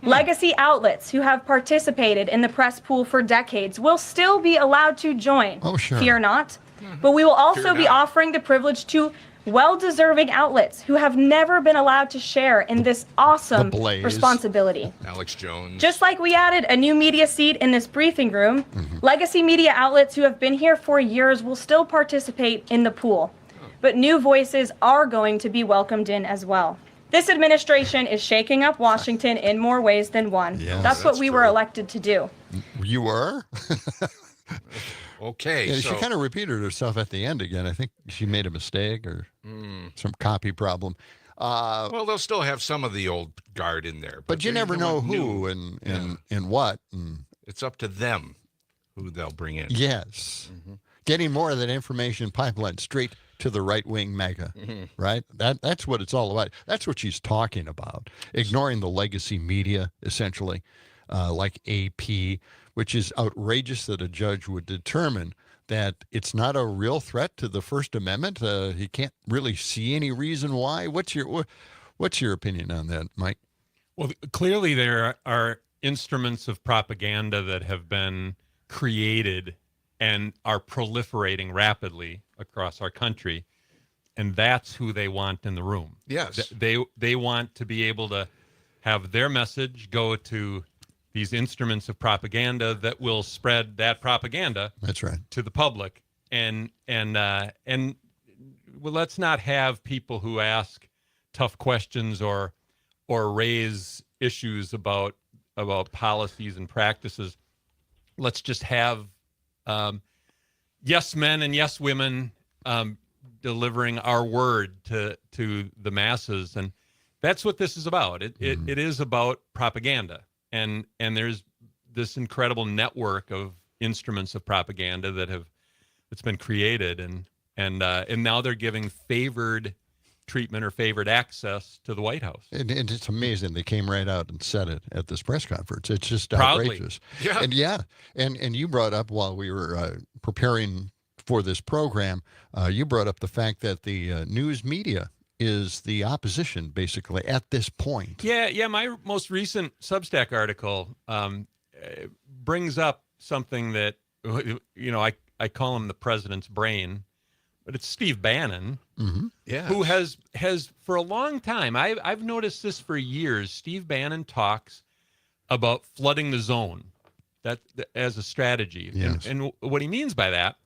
Legacy outlets who have participated in the press pool for decades will still be allowed to join. Oh, sure. Fear not. But we will also be offering the privilege to well-deserving outlets who have never been allowed to share in this awesome responsibility. Alex Jones. Just like we added a new media seat in this briefing room, legacy media outlets who have been here for years will still participate in the pool. But new voices are going to be welcomed in as well. This administration is shaking up Washington in more ways than one. Yes, that's what we were elected to do. You were? Okay. Yeah, so she kind of repeated herself at the end again. I think she made a mistake or some copy problem. well, they'll still have some of the old guard in there. But you never know who and what. And it's up to them who they'll bring in. yes. Getting more of that information pipeline straight to the right-wing MAGA, right? That's what it's all about. That's what she's talking about. Ignoring the legacy media, essentially, like AP, which is outrageous that a judge would determine that it's not a real threat to the First Amendment. He can't really see any reason why. What's your opinion on that, Mike? Well, clearly there are instruments of propaganda that have been created and are proliferating rapidly across our country, and that's who they want in the room. Yes. They want to be able to have their message go to these instruments of propaganda that will spread that propaganda. That's right. To the public, and well, let's not have people who ask tough questions or raise issues about policies and practices. Let's just have yes men and yes women delivering our word to the masses, and that's what this is about. It is about propaganda, and there's this incredible network instruments of propaganda that's been created, and now they're giving favored treatment or favored access to the White House. And it's amazing. They came right out and said it at this press conference. It's just Proudly. outrageous. Yeah. And you brought up while we were preparing for this program, you brought up the fact that the news media is the opposition, basically, at this point. Yeah. My most recent Substack article brings up something that, I call him the president's brain, but it's Steve Bannon, who has for a long time, I've noticed this for years, Steve Bannon talks about flooding the zone as a strategy. Yes. And what he means by that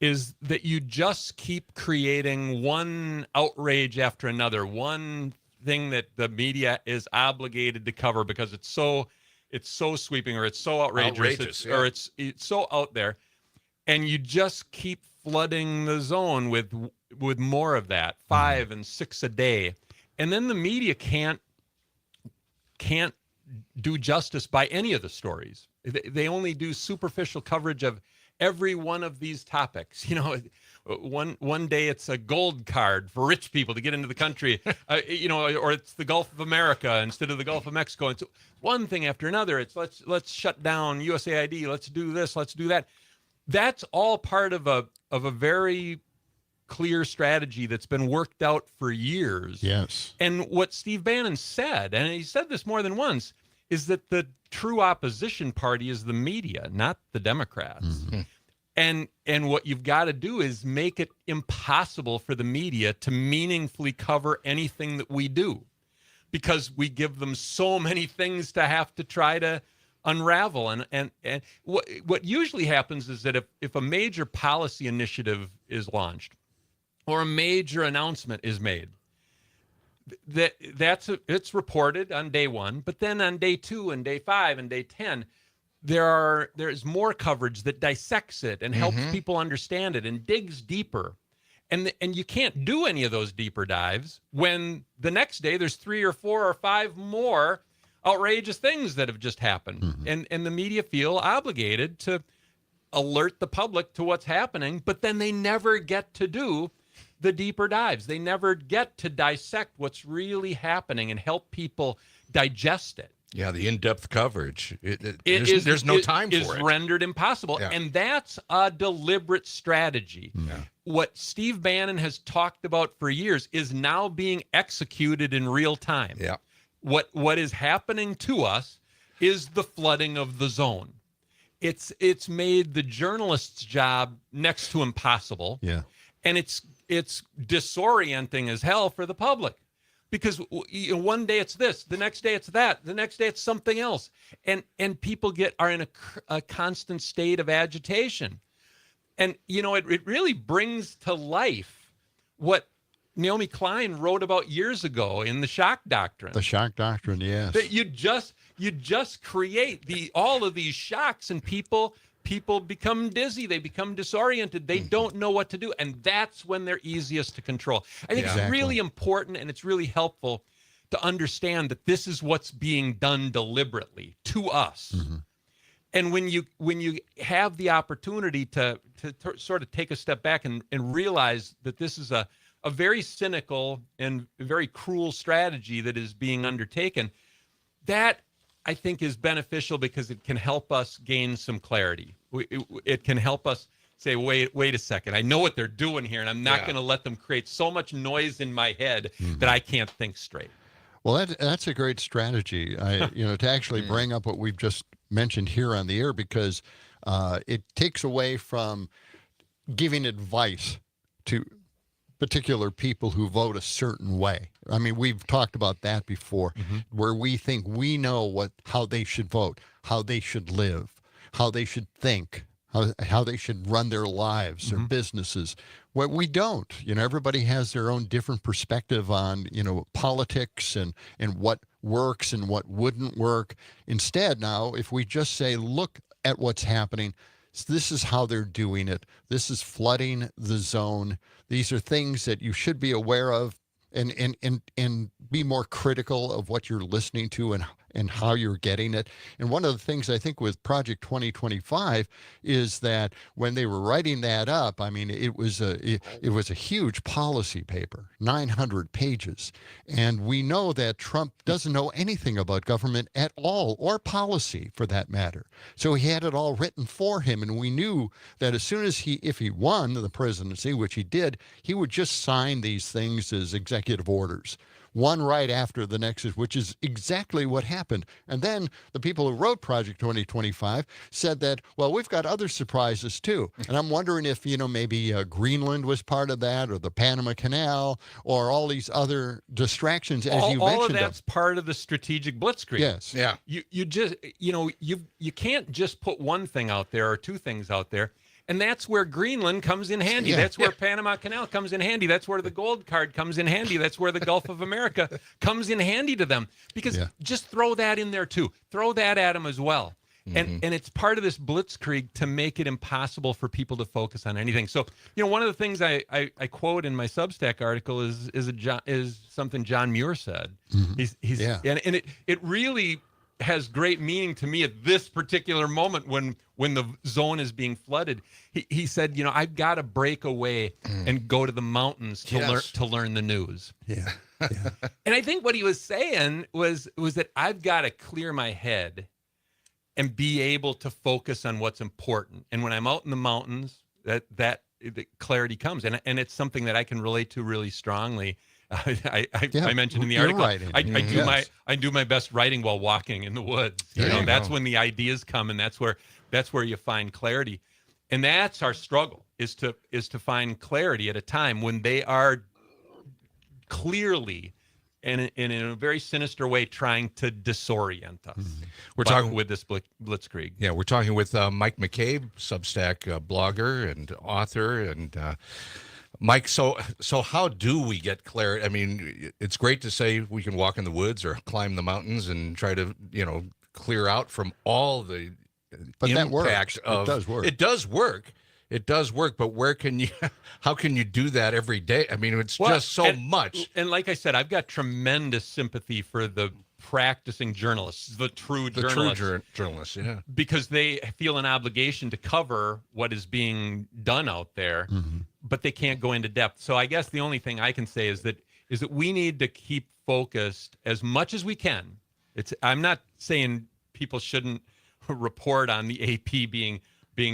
is that you just keep creating one outrage after another, one thing that the media is obligated to cover because it's so sweeping, or it's so outrageous, or it's so out there, and you just keep flooding the zone with more of that, 5 and 6 a day, and then the media can't do justice by any of the stories. They only do superficial coverage of every one of these topics. One day it's a gold card for rich people to get into the country, or it's the Gulf of America instead of the Gulf of Mexico. It's one thing after another. It's let's shut down USAID. Let's do this. Let's do that. That's all part of a very clear strategy that's been worked out for years. Yes. And what Steve Bannon said, and he said this more than once, is that the true opposition party is the media, not the Democrats. And what you've got to do is make it impossible for the media to meaningfully cover anything that we do, because we give them so many things to have to try to unravel. And what usually happens is that if a major policy initiative is launched or a major announcement is made, it's reported on day 1, but then on day 2 and day 5 and day 10, there's more coverage that dissects it and helps people understand it and digs deeper. And you can't do any of those deeper dives when the next day there's 3 or 4 or 5 more outrageous things that have just happened. And the media feel obligated to alert the public to what's happening, but then they never get to do the deeper dives. They never get to dissect what's really happening and help people digest it. Yeah, the in-depth coverage. There's no time for it. Is rendered impossible. Yeah. And that's a deliberate strategy. Yeah. What Steve Bannon has talked about for years is now being executed in real time. Yeah. What is happening to us is the flooding of the zone. It's made the journalist's job next to impossible. Yeah. And it's disorienting as hell for the public, because one day it's this, the next day it's that, the next day it's something else, and people are in a constant state of agitation, and it really brings to life what Naomi Klein wrote about years ago in the shock doctrine. The shock doctrine, yes. That you just create all of these shocks, and people become dizzy, they become disoriented, they don't know what to do, and that's when they're easiest to control. I think it's really important, and it's really helpful to understand that this is what's being done deliberately to us. And when you have the opportunity to sort of take a step back and realize that this is a very cynical and very cruel strategy that is being undertaken, that I think is beneficial, because it can help us gain some clarity. It can help us say, wait a second, I know what they're doing here, and I'm not going to let them create so much noise in my head that I can't think straight. Well, that's a great strategy, to actually bring up what we've just mentioned here on the air, because it takes away from giving advice to particular people who vote a certain way. I mean, we've talked about that before, where we think we know how they should vote, how they should live, how they should think, how they should run their lives, their businesses. Well, we don't. Everybody has their own different perspective on, politics and what works and what wouldn't work. Instead, now, if we just say, look at what's happening, this is how they're doing it. This is flooding the zone. These are things that you should be aware of, and be more critical of what you're listening to and how you're getting it. And one of the things I think with Project 2025 is that when they were writing that up, I mean, it was a huge policy paper, 900 pages. And we know that Trump doesn't know anything about government at all, or policy for that matter. So he had it all written for him. And we knew that as soon as if he won the presidency, which he did, he would just sign these things as executive orders, one right after the next, which is exactly what happened. And then the people who wrote Project 2025 said that, well, we've got other surprises too. And I'm wondering if, maybe Greenland was part of that, or the Panama Canal, or all these other distractions, as you mentioned. All of that's part of the strategic blitzkrieg. Yes. Yeah. You just, you can't just put one thing out there or two things out there. And that's where Greenland comes in handy. Yeah. That's where Panama Canal comes in handy. That's where the gold card comes in handy. That's where the Gulf of America comes in handy to them. Because just throw that in there too. Throw that at them as well. And it's part of this blitzkrieg to make it impossible for people to focus on anything. So, one of the things I quote in my Substack article is something John Muir said. And it really has great meaning to me at this particular moment when the zone is being flooded. He said, I've got to break away and go to the mountains to learn the news. Yeah. And I think what he was saying was that I've got to clear my head and be able to focus on what's important. And when I'm out in the mountains, that the clarity comes. And it's something that I can relate to really strongly. I mentioned in the article, I do my best writing while walking in the woods. That's when the ideas come, and that's where you find clarity. And that's our struggle, is to find clarity at a time when they are clearly and in a very sinister way trying to disorient us. We're talking with this blitzkrieg. Yeah, we're talking with Mike McCabe, Substack blogger and author, and Mike, so how do we get clarity? I mean, it's great to say we can walk in the woods or climb the mountains and try to, clear out from all the impact of. It does work. It does work, but how can you do that every day? I mean, it's just so much. And like I said, I've got tremendous sympathy for the practicing journalists, the true journalists, yeah. Because they feel an obligation to cover what is being done out there, but they can't go into depth. So I guess the only thing I can say is that we need to keep focused as much as we can. I'm not saying people shouldn't report on the AP being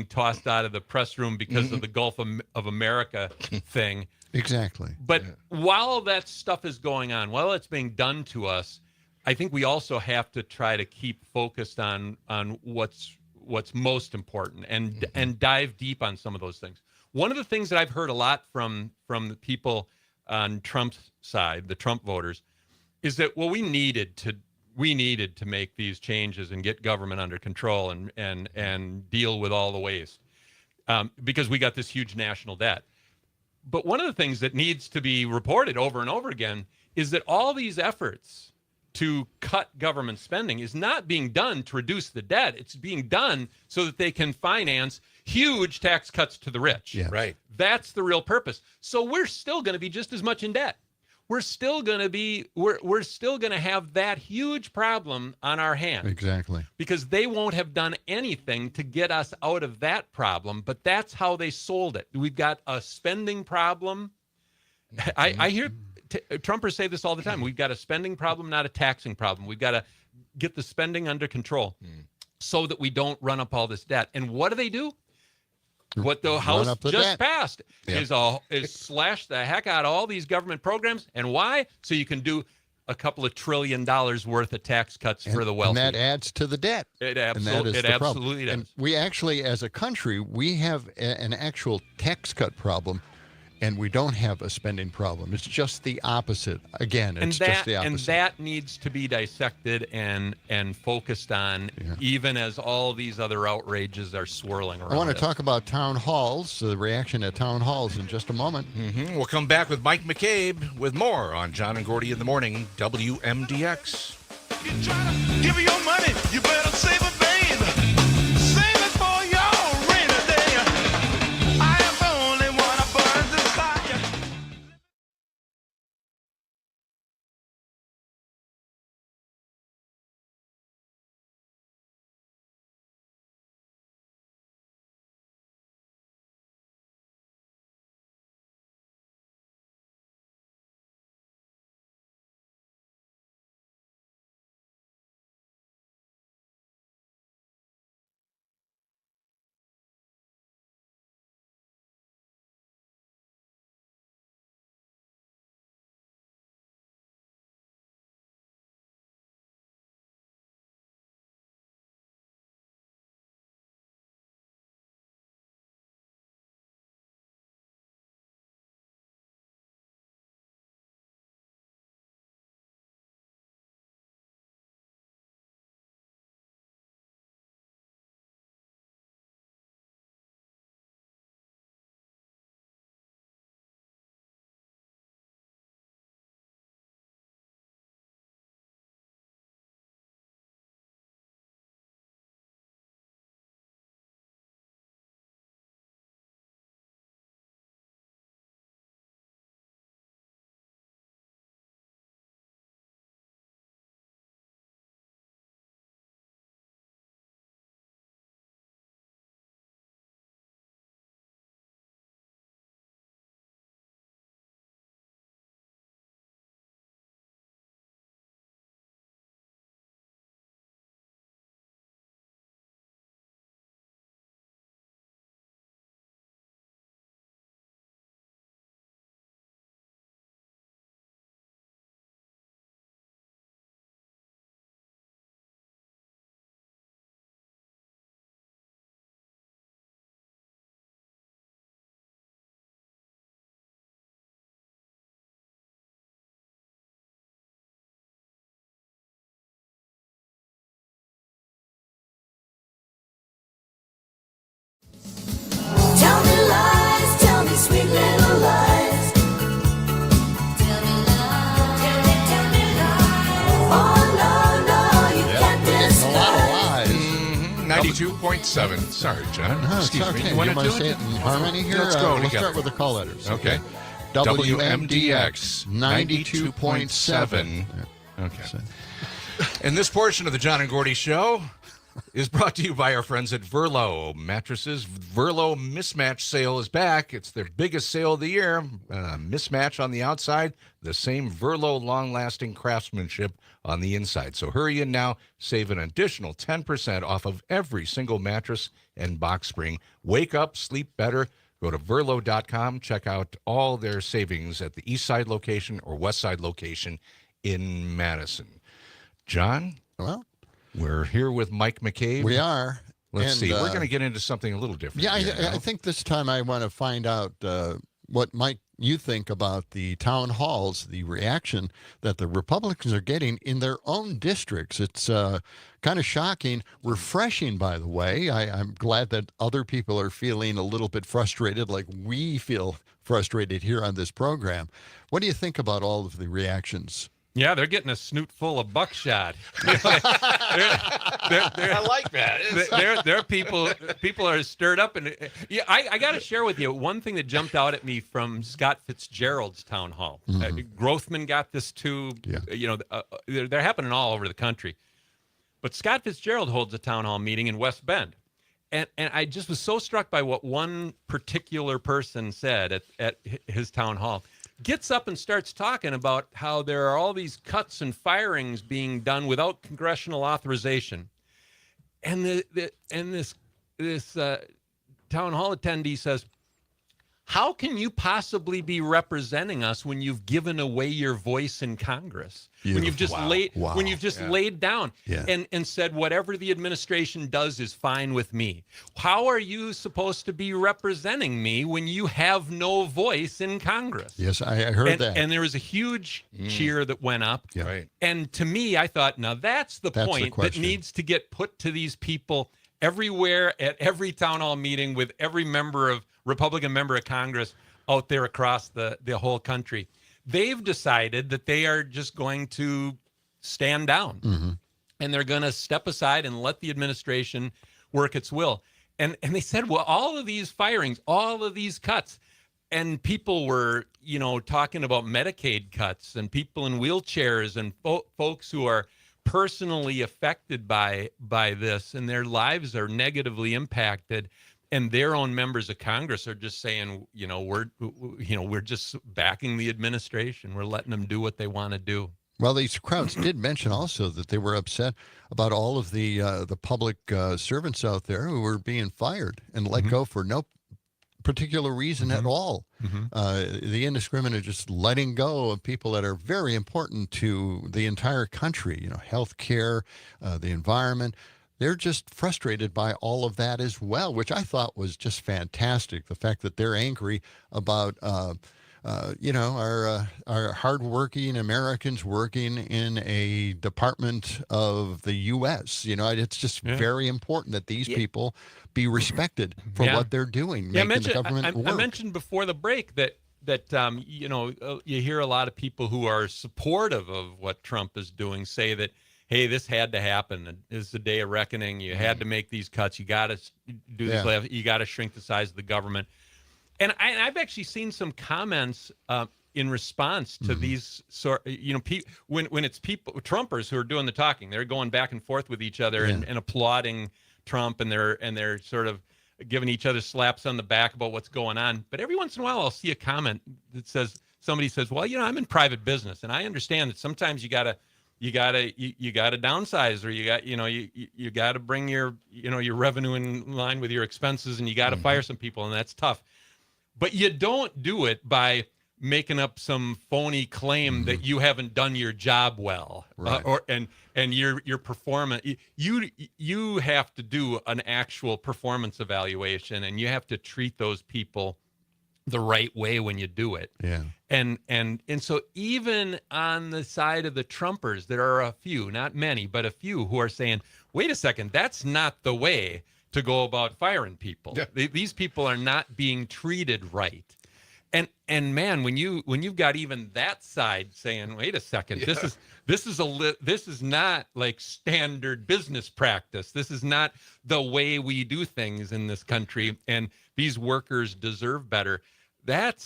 tossed out of the press room because of the Gulf of America thing. Exactly. But while that stuff is going on, while it's being done to us, I think we also have to try to keep focused on what's most important and dive deep on some of those things. One of the things that I've heard a lot from the people on Trump's side, the Trump voters, is that we needed to make these changes and get government under control and deal with all the waste because we got this huge national debt. But one of the things that needs to be reported over and over again is that all these efforts to cut government spending is not being done to reduce the debt. It's being done so that they can finance huge tax cuts to the rich. Yeah. Right. That's the real purpose. So we're still going to be just as much in debt. We're still going to have that huge problem on our hands. Exactly. Because they won't have done anything to get us out of that problem, but that's how they sold it. We've got a spending problem. I hear Trumpers say this all the time. We've got a spending problem, not a taxing problem. We've got to get the spending under control so that we don't run up all this debt. And what do? What the House just passed is slash the heck out of all these government programs. And why? So you can do a couple of $1 trillion worth of tax cuts for the wealthy. And that adds to the debt. It absolutely does. And we actually, as a country, we have an actual tax cut problem. And we don't have a spending problem. It's just the opposite. Again, just the opposite. And that needs to be dissected and focused on, even as all these other outrages are swirling around. I want to talk about town halls, the reaction at town halls in just a moment. We'll come back with Mike McCabe with more on John and Gordy in the Morning, WMDX. You try to give your money, you better save it. 92.7. Sorry, John. No, Excuse it's okay. me. You want to say it in harmony here? Let's go We'll together. start with the call letters. Okay. WMDX 92.7. Okay. And this portion of the John and Gordy Show is brought to you by our friends at Verlo Mattresses. Verlo Mismatch Sale is back. It's their biggest sale of the year. Mismatch on the outside, the same Verlo long-lasting craftsmanship on the inside. So hurry in now. Save an additional 10% off of every single mattress and box spring. Wake up, sleep better. Go to Verlo.com. Check out all their savings at the East Side location or West Side location in Madison. John? Well, we're here with Mike McCabe. We are. Let's see. We're going to get into something a little different. Yeah, here, I think this time I want to find out what, Mike, you think about the town halls, the reaction that the Republicans are getting in their own districts. It's kind of shocking, refreshing, by the way. I'm glad that other people are feeling a little bit frustrated like we feel frustrated here on this program. What do you think about all of the reactions? Yeah, they're getting a snoot full of buckshot. I like that. They're people are stirred up, and yeah, I got to share with you one thing that jumped out at me from Scott Fitzgerald's town hall. Grothman got this too. Yeah. You know, they're happening all over the country. But Scott Fitzgerald holds a town hall meeting in West Bend, and I just was so struck by what one particular person said at his town hall. Gets up and starts talking about how there are all these cuts and firings being done without congressional authorization, and this town hall attendee says, "How can you possibly be representing us when you've given away your voice in Congress? When you've just laid down and said whatever the administration does is fine with me. How are you supposed to be representing me when you have no voice in Congress?" Yes, I heard that. And there was a huge cheer that went up. Yeah. Right. And to me, I thought, now that's the point that needs to get put to these people everywhere at every town hall meeting with every Republican member of Congress out there across the whole country. They've decided that they are just going to stand down and they're going to step aside and let the administration work its will. And they said, well, all of these firings, all of these cuts, and people were, talking about Medicaid cuts and people in wheelchairs and folks who are personally affected by this and their lives are negatively impacted. And their own members of Congress are just saying, we're just backing the administration. We're letting them do what they want to do. Well, these crowds did mention also that they were upset about all of the public servants out there who were being fired and let go for no particular reason at all. The indiscriminate just letting go of people that are very important to the entire country, health care, the environment. They're just frustrated by all of that as well, which I thought was just fantastic. The fact that they're angry about, our hardworking Americans working in a department of the U.S. It's just very important that these people be respected for what they're doing, making the government work. I mentioned before the break that you hear a lot of people who are supportive of what Trump is doing say that, hey, this had to happen. This is the day of reckoning. You had to make these cuts. You got to do this. You got to shrink the size of the government. And I've actually seen some comments in response to these when it's people, Trumpers who are doing the talking, they're going back and forth with each other and applauding Trump, and they're sort of giving each other slaps on the back about what's going on. But every once in a while, I'll see a comment that says, somebody says, well, I'm in private business, and I understand that sometimes you gotta downsize, or you got to bring your revenue in line with your expenses, and you got to fire some people, and that's tough. But you don't do it by making up some phony claim that you haven't done your job well, and your performance. You have to do an actual performance evaluation, and you have to treat those people the right way when you do it. Yeah. And so even on the side of the Trumpers, there are a few, not many, but a few who are saying, wait a second, that's not the way to go about firing people. Yeah. These people are not being treated right. And man, when you've got even that side saying, wait a second, this is not like standard business practice. This is not the way we do things in this country, and these workers deserve better. That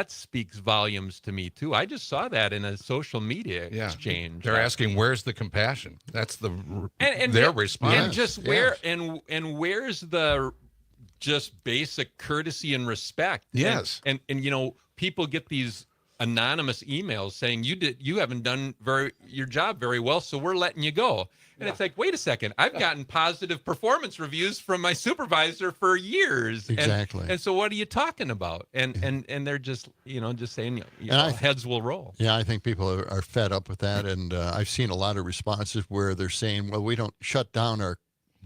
speaks volumes to me too. I just saw that in a social media exchange. They're asking, where's the compassion? That's their response. And just where's the just basic courtesy and respect? Yes. And people get these anonymous emails saying you haven't done your job very well, so we're letting you go. And it's like, wait a second, I've gotten positive performance reviews from my supervisor for years. Exactly. And so what are you talking about? And they're just saying, heads will roll. Yeah, I think people are fed up with that. And I've seen a lot of responses where they're saying, well, we don't shut down our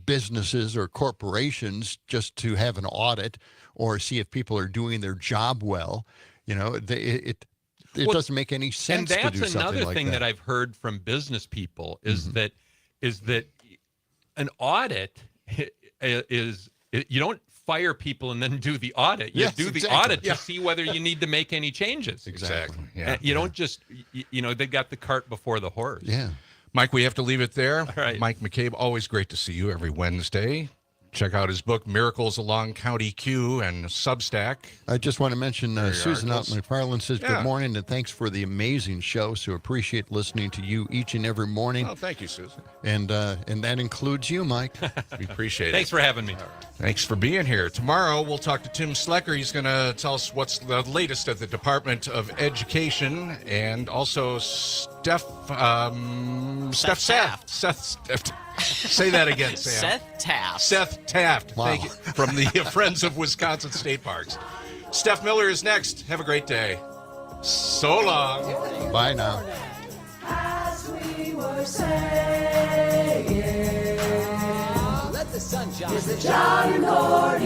businesses or corporations just to have an audit or see if people are doing their job well. It doesn't make any sense to do something like that. And that's another thing that I've heard from business people is that an audit is you don't fire people and then do the audit. You do the audit to see whether you need to make any changes. Exactly. Yeah. You don't just, they got the cart before the horse. Yeah. Mike, we have to leave it there. All right. Mike McCabe, always great to see you every Wednesday. Check out his book, Miracles Along County Q, and Substack. I just want to mention Susan out McFarland says, good morning, and thanks for the amazing show. So appreciate listening to you each and every morning. Oh, thank you, Susan. And that includes you, Mike. We appreciate it. Thanks for having me. Thanks for being here. Tomorrow, we'll talk to Tim Slecker. He's going to tell us what's the latest at the Department of Education, and also Seth Taft. Say that again, Sam. Seth Taft. Wow. Thank you. From the Friends of Wisconsin State Parks. Steph Miller is next. Have a great day. So long. Bye now. As we were saying, let the sun shine. It's the John and Gordy